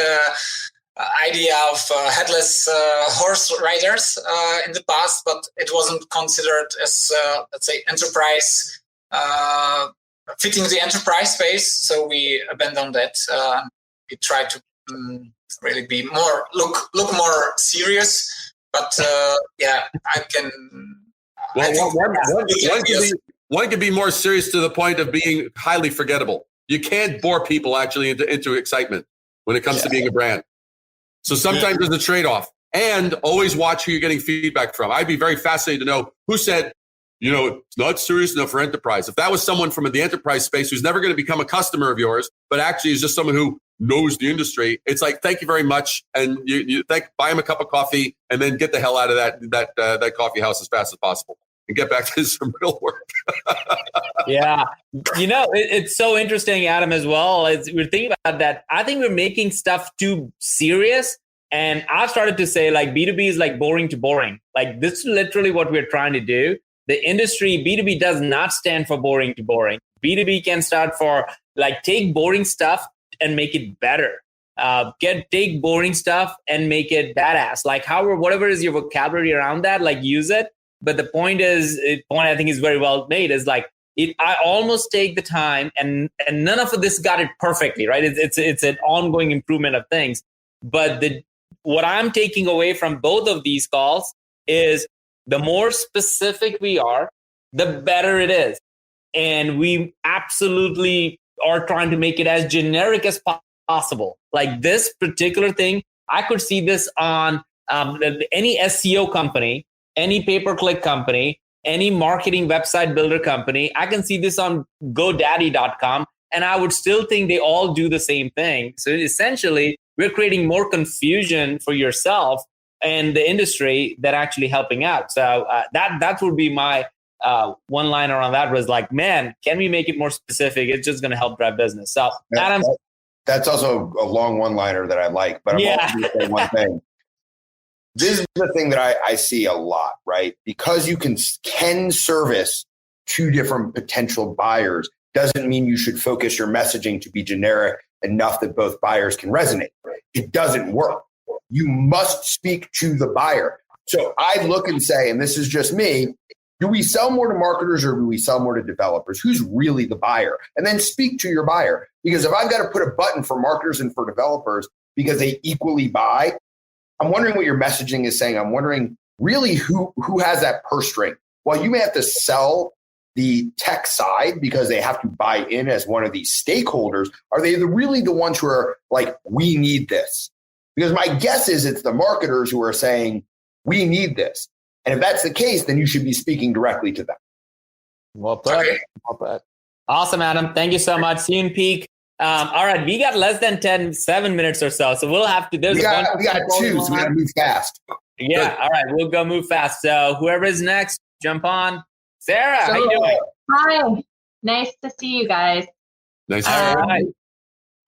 idea of headless horse riders in the past, but it wasn't considered as, let's say, enterprise, fitting the enterprise space. So we abandoned that. We tried to really be more, look more serious. But I can... One can be more serious to the point of being highly forgettable. You can't bore people actually into excitement when it comes to being a brand. So sometimes there's a trade-off. And always watch who you're getting feedback from. I'd be very fascinated to know who said, it's not serious enough for enterprise. If that was someone from the enterprise space who's never going to become a customer of yours, but actually is just someone who knows the industry, it's like, thank you very much. And you buy him a cup of coffee and then get the hell out of that coffee house as fast as possible. And get back to some real work. Yeah. It's so interesting, Adam, as well. As we're thinking about that, I think we're making stuff too serious. And I've started to say, like, B2B is like boring to boring. Like, this is literally what we're trying to do. The industry, B2B does not stand for boring to boring. B2B can start for, like, take boring stuff and make it better. Take boring stuff and make it badass. Like, whatever is your vocabulary around that, like, use it. But the point I think is very well made is like, I almost take the time and none of this got it perfectly, right? It's an ongoing improvement of things. But what I'm taking away from both of these calls is the more specific we are, the better it is. And we absolutely are trying to make it as generic as possible. Like this particular thing, I could see this on any SEO company, any pay-per-click company, any marketing website builder company. I can see this on GoDaddy.com, and I would still think they all do the same thing. So essentially, we're creating more confusion for yourself and the industry than actually helping out. So that would be my one liner on that was like, man, can we make it more specific? It's just going to help drive business. So Adam, That's also a long one-liner that I like, but I'm also going to say one thing. This is the thing that I see a lot, right? Because you can service two different potential buyers doesn't mean you should focus your messaging to be generic enough that both buyers can resonate. It doesn't work. You must speak to the buyer. So I look and say, and this is just me, do we sell more to marketers or do we sell more to developers? Who's really the buyer? And then speak to your buyer. Because if I've got to put a button for marketers and for developers because they equally buy, I'm wondering what your messaging is saying. I'm wondering really who has that purse string. While you may have to sell the tech side because they have to buy in as one of these stakeholders, are they really the ones who are like, we need this? Because my guess is it's the marketers who are saying, we need this. And if that's the case, then you should be speaking directly to them. Well put. Well put. Awesome, Adam. Thank you so much. See you in peak. All right, we got less than 7 minutes or so. So we'll have to, we got two, so we got to move fast. Yeah. Good. All right. We'll go move fast. So whoever is next, jump on. Sarah, how you doing? Hi. Nice to see you guys. Nice. All right.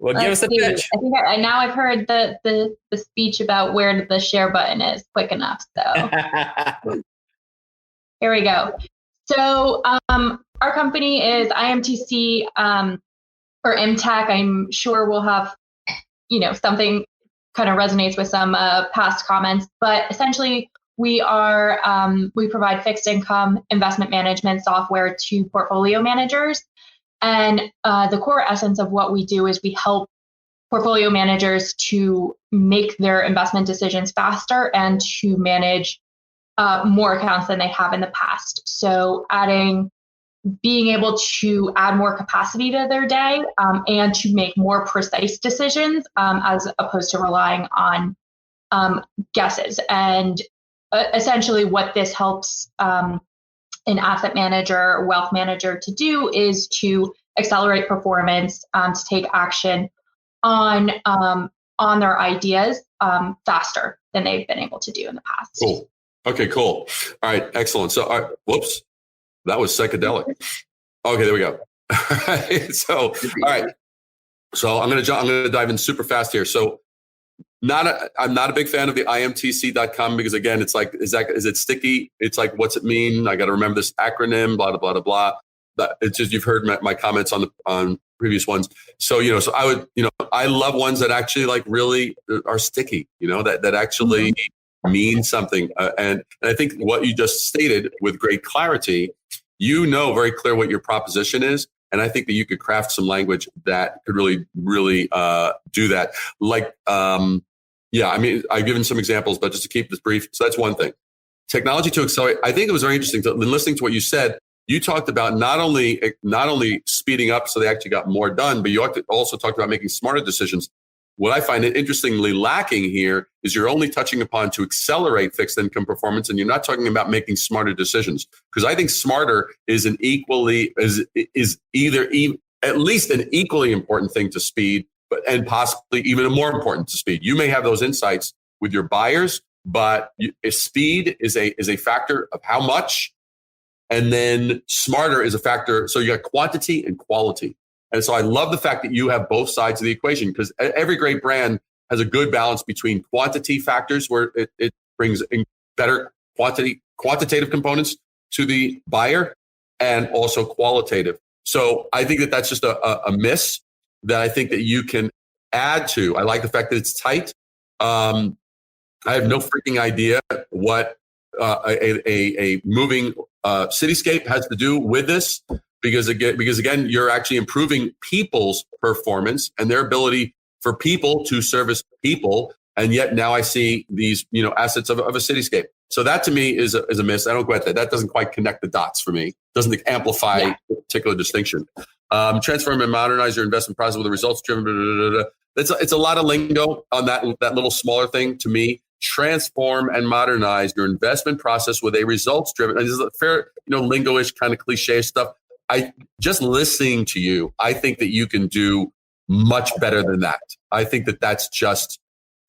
Well, give us a pitch. I think now I've heard the speech about where the share button is quick enough. So here we go. So our company is IMTC or MTech. I'm sure we'll have, something kind of resonates with some past comments, but essentially we provide fixed income investment management software to portfolio managers. And the core essence of what we do is we help portfolio managers to make their investment decisions faster and to manage more accounts than they have in the past. So being able to add more capacity to their day and to make more precise decisions as opposed to relying on guesses. And essentially what this helps an asset manager or wealth manager to do is to accelerate performance, to take action on their ideas faster than they've been able to do in the past. Cool. Okay, cool. All right, excellent. So, whoops, that was psychedelic. Okay, there we go. All right. So, all right. So I'm going to dive in super fast here. So, I'm not a big fan of the imtc.com because again, it's like, is it sticky? It's like, what's it mean? I got to remember this acronym, blah, blah, blah, blah. But it's just, you've heard my comments on previous ones. So, so I would, I love ones that actually like really are sticky, that actually mean something. And I think what you just stated with great clarity, very clear what your proposition is. And I think that you could craft some language that could really, really do that. Like, I've given some examples, but just to keep this brief. So that's one thing. Technology to accelerate. I think it was very interesting in listening to what you said. You talked about not only speeding up so they actually got more done, but you also talked about making smarter decisions. What I find interestingly lacking here is you're only touching upon to accelerate fixed income performance, and you're not talking about making smarter decisions. Because I think smarter is at least an equally important thing to speed, and possibly even more important to speed. You may have those insights with your buyers, but speed is a factor of how much, and then smarter is a factor. So you got quantity and quality. And so I love the fact that you have both sides of the equation, because every great brand has a good balance between quantity factors where it brings in better quantitative components to the buyer, and also qualitative. So I think that that's just a miss that I think that you can add to. I like the fact that it's tight. I have no freaking idea what a moving cityscape has to do with this, because again, you're actually improving people's performance and their ability for people to service people. And yet now I see these, assets of a cityscape. So that to me is a miss. I don't get that. That doesn't quite connect the dots for me. Doesn't amplify a particular distinction. Transform and modernize your investment process with a results driven. It's a lot of lingo on that little smaller thing to me. Transform and modernize your investment process with a results driven. And this is a fair, lingo-ish kind of cliche stuff. Just listening to you, I think that you can do much better than that. I think that that's just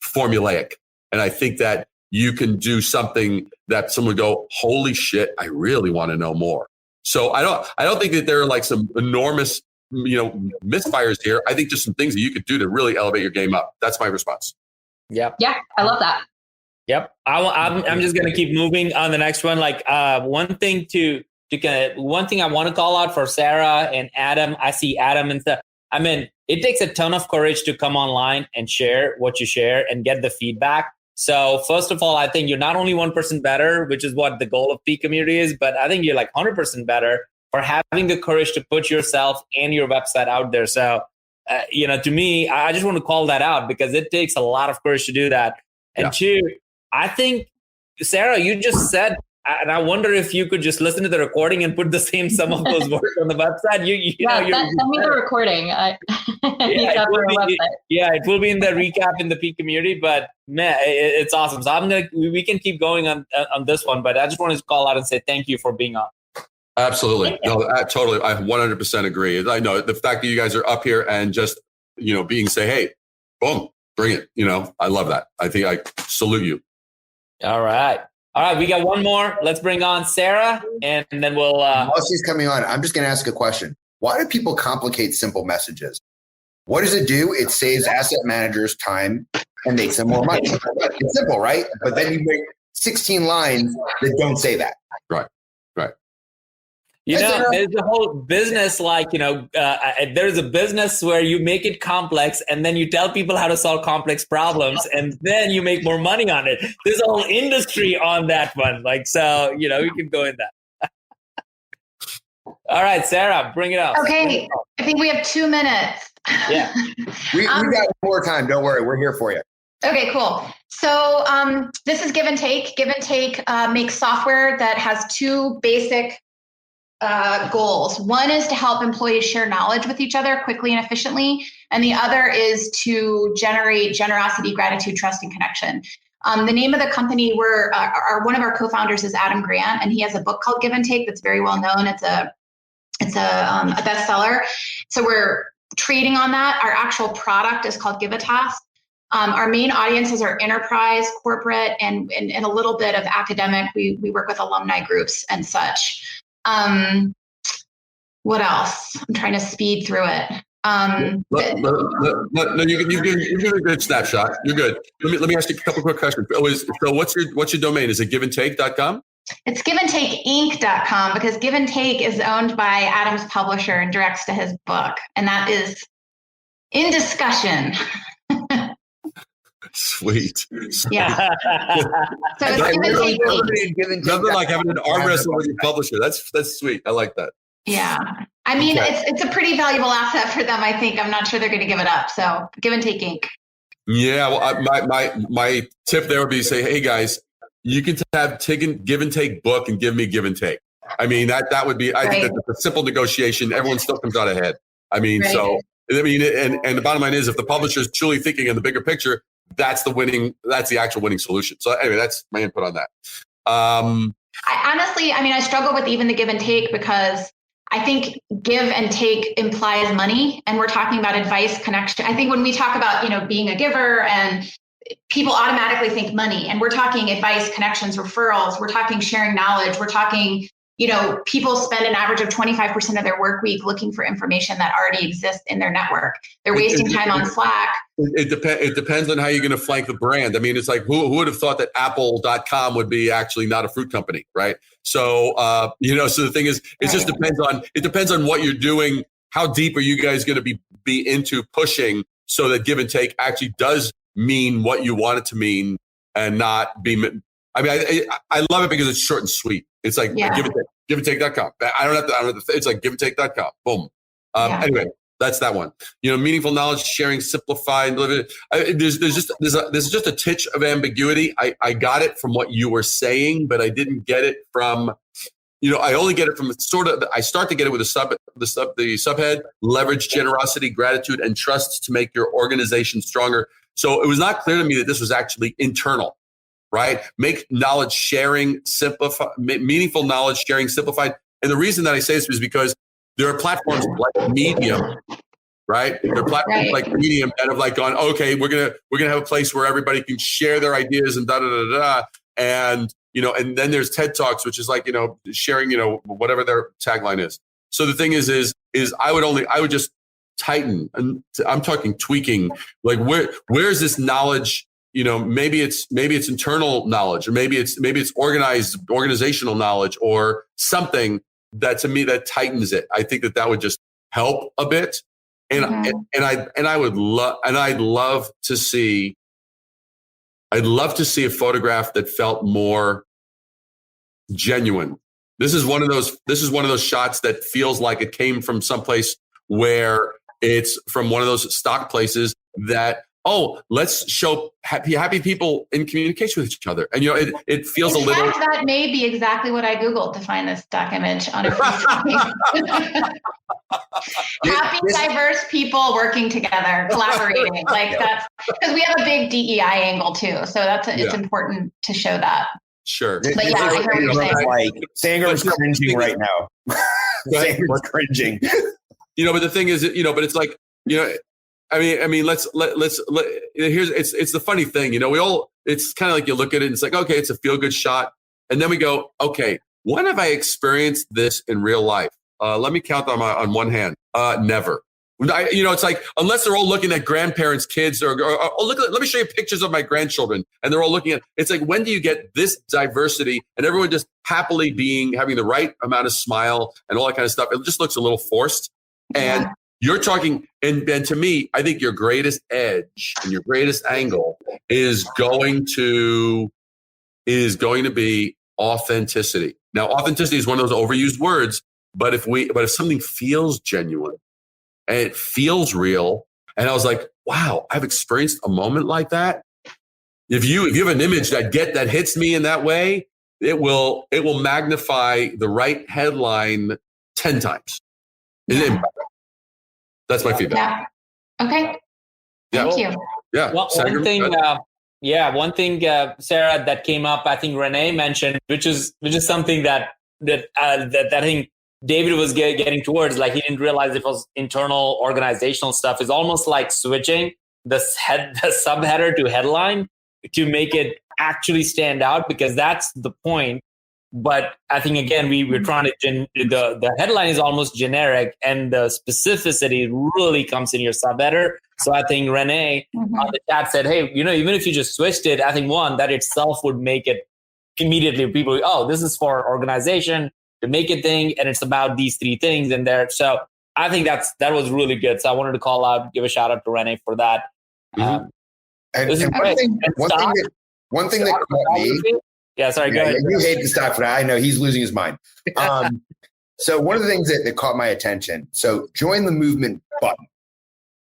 formulaic. And I think that you can do something that someone would go, holy shit, I really want to know more. So I don't think that there are like some enormous misfires here. I think just some things that you could do to really elevate your game up. That's my response. Yep. Yeah, I love that. Yep. I'm just going to keep moving on the next one. Like one thing I want to call out for Sarah and Adam. I see Adam and stuff. I mean, it takes a ton of courage to come online and share what you share and get the feedback. So first of all, I think you're not only 1% better, which is what the goal of Peak Community is, but I think you're like 100% better for having the courage to put yourself and your website out there. So, to me, I just want to call that out because it takes a lot of courage to do that. And two, I think, Sarah, you just said, and I wonder if you could just listen to the recording and put some of those words on the website. Send me the recording. It will be in the recap in the Peak Community, but man, it's awesome. So we can keep going on this one, but I just wanted to call out and say thank you for being on. Absolutely. No, totally. I 100% agree. I know the fact that you guys are up here and just, say, hey, boom, bring it. I love that. I think I salute you. All right. We got one more. Let's bring on Sarah, and then we'll. While she's coming on, I'm just going to ask a question. Why do people complicate simple messages? What does it do? It saves asset managers time and makes them more money. It's simple, right? But then you make 16 lines that don't say that. Right. There's a whole business there's a business where you make it complex and then you tell people how to solve complex problems and then you make more money on it. There's a whole industry on that one. We can go in that. All right, Sarah, bring it up. Okay. I think we have 2 minutes. Yeah. We got more time. Don't worry. We're here for you. Okay, cool. So this is Give and Take. Give and Take makes software that has two basic goals. One is to help employees share knowledge with each other quickly and efficiently. And the other is to generate generosity, gratitude, trust, and connection. The name of the company, one of our co-founders is Adam Grant, and he has a book called Give and Take that's very well known. It's a bestseller. So we're trading on that. Our actual product is called Give a Task. Our main audiences are enterprise, corporate, and a little bit of academic. We work with alumni groups and such. What else? I'm trying to speed through it. You're a good snapshot. You're good. Let me ask you a couple quick questions. So what's your domain? Is it giveandtake.com? It's giveandtakeinc.com because Give and Take is owned by Adam's publisher and directs to his book. And that is in discussion. Sweet. Yeah. So it's nothing like having an arm wrestle with your publisher. That's sweet. I like that. Yeah. I mean, it's a pretty valuable asset for them, I think. I'm not sure they're going to give it up. So Give and Take Inc. Yeah. Well, my tip there would be to say, hey guys, you can have Give and Take book and give me Give and Take. I mean, that would be, I think that's a simple negotiation. Everyone still comes out ahead. I mean, and the bottom line is if the publisher is truly thinking in the bigger picture, that's the actual winning solution. So anyway, that's my input on that. I struggle with even the Give and Take because I think give and take implies money, and we're talking about advice, connection. I think when we talk about, being a giver, and people automatically think money, and we're talking advice, connections, referrals. We're talking sharing knowledge. We're talking, people spend an average of 25% of their work week looking for information that already exists in their network. They're wasting time on Slack. It depends on how you're going to flank the brand. I mean, it's like, who would have thought that Apple.com would be actually not a fruit company, right? So, so the thing is, it depends on what you're doing. How deep are you guys going to be into pushing so that Give and Take actually does mean what you want it to mean and not be, I mean, I love it because it's short and sweet. It's like giveandtake.com. I don't have to, it's like giveandtake.com. Boom. Anyway, that's that one. Meaningful knowledge sharing, simplified. There's just a titch of ambiguity. I got it from what you were saying, but I didn't get it from, I only get it from I start to get it with the subhead, leverage generosity, gratitude, and trust to make your organization stronger. So it was not clear to me that this was actually internal. Right? Make knowledge sharing meaningful knowledge sharing simplified. And the reason that I say this is because there are platforms like Medium, right? There are platforms like Medium that have gone, okay, we're gonna have a place where everybody can share their ideas and and and then there's TED Talks, which is sharing, whatever their tagline is. So the thing is is I would just tighten, and I'm talking tweaking, like where's this knowledge? Maybe it's internal knowledge, or maybe it's organizational knowledge, or something that to me that tightens it. I think that would just help a bit. And I'd love to see a photograph that felt more genuine. This is one of those shots that feels like it came from someplace where it's from one of those stock places that, let's show happy people in communication with each other. And, it feels a little. That may be exactly what I Googled to find this stock image on a free Happy, diverse people working together, collaborating. That's because we have a big DEI angle too. So it's important to show that. Sure. But I hear what you're saying. Like, Sanger's cringing right now. Sanger's cringing. But the thing is, but it's like, I mean, let's here's, it's the funny thing, it's kind of like you look at it and it's like, okay, it's a feel good shot. And then we go, okay, when have I experienced this in real life? Let me count on one hand. Never. It's like, unless they're all looking at grandparents, kids, or let me show you pictures of my grandchildren. And they're all looking at, it's like, when do you get this diversity and everyone just happily having the right amount of smile and all that kind of stuff? It just looks a little forced. And you're talking, and to me, I think your greatest edge and your greatest angle is going to be authenticity. Now, authenticity is one of those overused words, but if something feels genuine and it feels real, and I was like, wow, I've experienced a moment like that. If you have an image that hits me in that way, it will magnify the right headline 10 times. That's my feedback. Yeah. Okay. Thank you. Yeah. Well, one thing, Sarah, that came up, I think Renee mentioned, which is something that I think David was getting towards. Like, he didn't realize it was internal organizational stuff. It's almost like switching the subheader to headline to make it actually stand out, because that's the point. But I think, again, we're trying to, the headline is almost generic, and the specificity really comes in your subheader. So I think Renee on the chat said, hey, even if you just switched it, I think that itself would make it immediately people, this is for organization to make a thing, and it's about these 3 things in there. So I think that was really good. So I wanted to give a shout out to Renee for that. One thing that caught me. Yeah, sorry, go ahead. You hate the stock for that. I know, he's losing his mind. So one of the things that caught my attention, so join the movement button.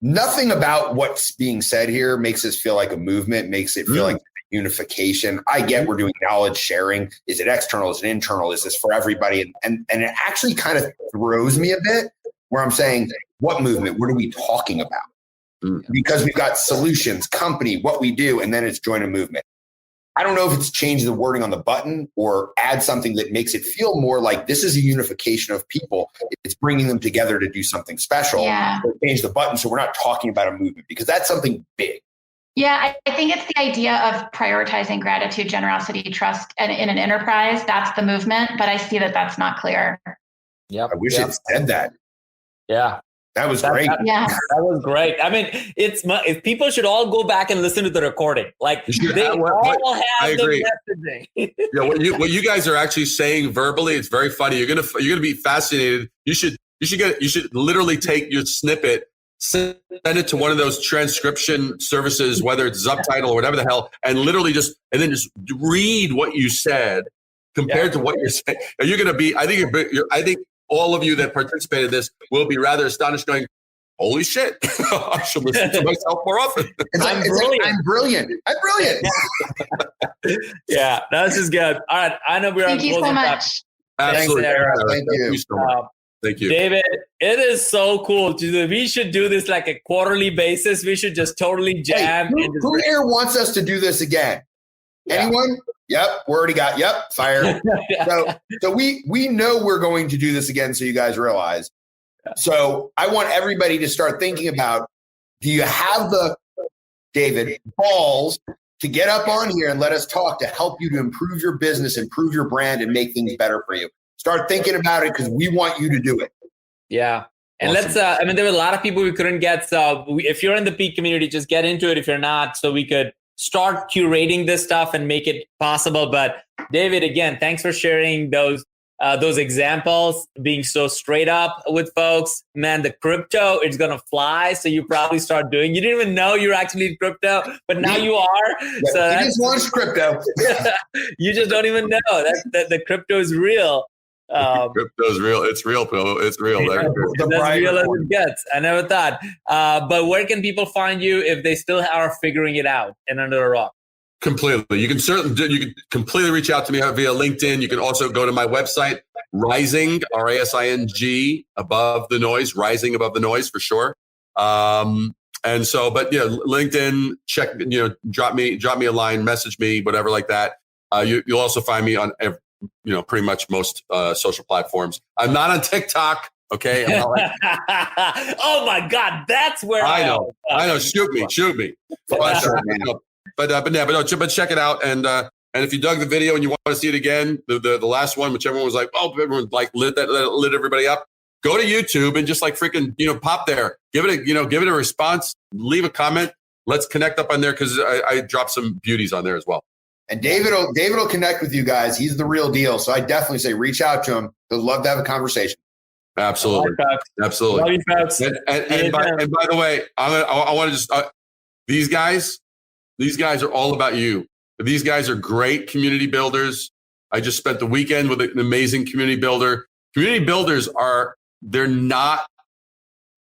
Nothing about what's being said here makes us feel like a movement, makes it feel like unification. I get we're doing knowledge sharing. Is it external? Is it internal? Is this for everybody? And it actually kind of throws me a bit, where I'm saying, what movement? What are we talking about? Because we've got solutions, company, what we do, and then it's join a movement. I don't know if it's changed the wording on the button or add something that makes it feel more like this is a unification of people. It's bringing them together to do something special. Yeah. Or change the button so we're not talking about a movement, because that's something big. Yeah, I think it's the idea of prioritizing gratitude, generosity, trust, and in an enterprise. That's the movement, but I see that that's not clear. Yeah, I wish it said that. Yeah. That was great. Yeah, that was great. I mean, if people should all go back and listen to the recording. Like, they all have the messaging. Yeah, what you guys are actually saying verbally, it's very funny. You're gonna be fascinated. You should literally take your snippet, send it to one of those transcription services, whether it's Subtitle or whatever the hell, and literally just read what you said compared to what you're saying. And you're gonna be. I think all of you that participated in this will be rather astonished, going, holy shit, I should listen to myself more often. I'm brilliant. Yeah, that's just good. All right, I know we're on closing. Thank you so much. Absolutely. Thank you so much. Thank you. David, it is so cool. We should do this like a quarterly basis. We should just totally jam. Hey, who here wants us to do this again? Yeah. Anyone? Yep, we already got, fire. So we know we're going to do this again, so you guys realize. So I want everybody to start thinking about, do you have David, balls to get up on here and let us talk to help you to improve your business, improve your brand, and make things better for you? Start thinking about it, because we want you to do it. Yeah. And Awesome. there were a lot of people we couldn't get. So if you're in the Peak community, just get into it. If you're not, so we could start curating this stuff and make it possible. But David, again, thanks for sharing those examples, being so straight up with folks. Man, the crypto, it's going to fly. So you probably start doing, you didn't even know you're actually in crypto, but now you are. Yeah, So you just launched crypto. You just don't even know that the crypto is real. Crypto's real. It's real, Bill. It's real. It's as real as it gets. I never thought. But where can people find you if they still are figuring it out and under a rock? Completely. You can completely reach out to me via LinkedIn. You can also go to my website, Rising, RASING, Above the Noise, Rising Above the Noise for sure. And so, but LinkedIn, check, drop me a line, message me, whatever like that. You'll also find me on, pretty much most social platforms. I'm not on TikTok. Okay. I'm not Oh my God, that's where I know. Shoot me. But check it out. And if you dug the video and you want to see it again, the last one, which everyone was like, oh, everyone like lit everybody up. Go to YouTube and just like freaking, pop there. Give it a response. Leave a comment. Let's connect up on there because I dropped some beauties on there as well. And David will connect with you guys. He's the real deal. So I definitely say reach out to him. He'll love to have a conversation. Absolutely. Absolutely. Love you, folks. And by the way, I want to just these guys are all about you. These guys are great community builders. I just spent the weekend with an amazing community builder. Community builders they're not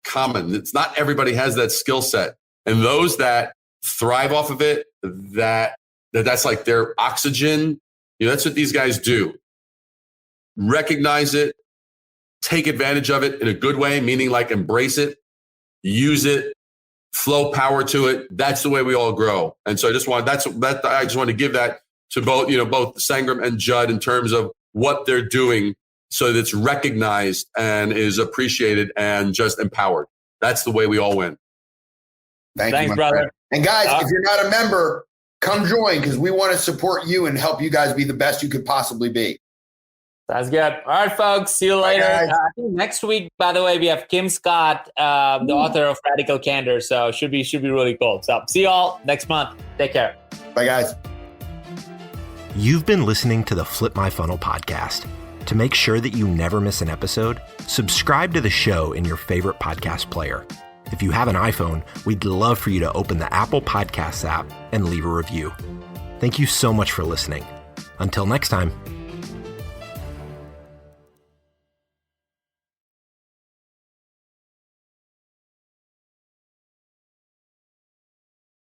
common. It's not everybody has that skill set. And those that thrive off of it, that's like their oxygen. That's what these guys do. Recognize it, take advantage of it in a good way, meaning like embrace it, use it, flow power to it. That's the way we all grow. And so I just want to give that to both Sangram and Judd in terms of what they're doing so that it's recognized and is appreciated and just empowered. That's the way we all win. Thanks, brother. Friend. And guys, if you're not a member, come join because we want to support you and help you guys be the best you could possibly be. Sounds good. All right, folks. See you later. I think next week, by the way, we have Kim Scott, the author of Radical Candor. So should be really cool. So see you all next month. Take care. Bye, guys. You've been listening to the Flip My Funnel podcast. To make sure that you never miss an episode, subscribe to the show in your favorite podcast player. If you have an iPhone, we'd love for you to open the Apple Podcasts app and leave a review. Thank you so much for listening. Until next time.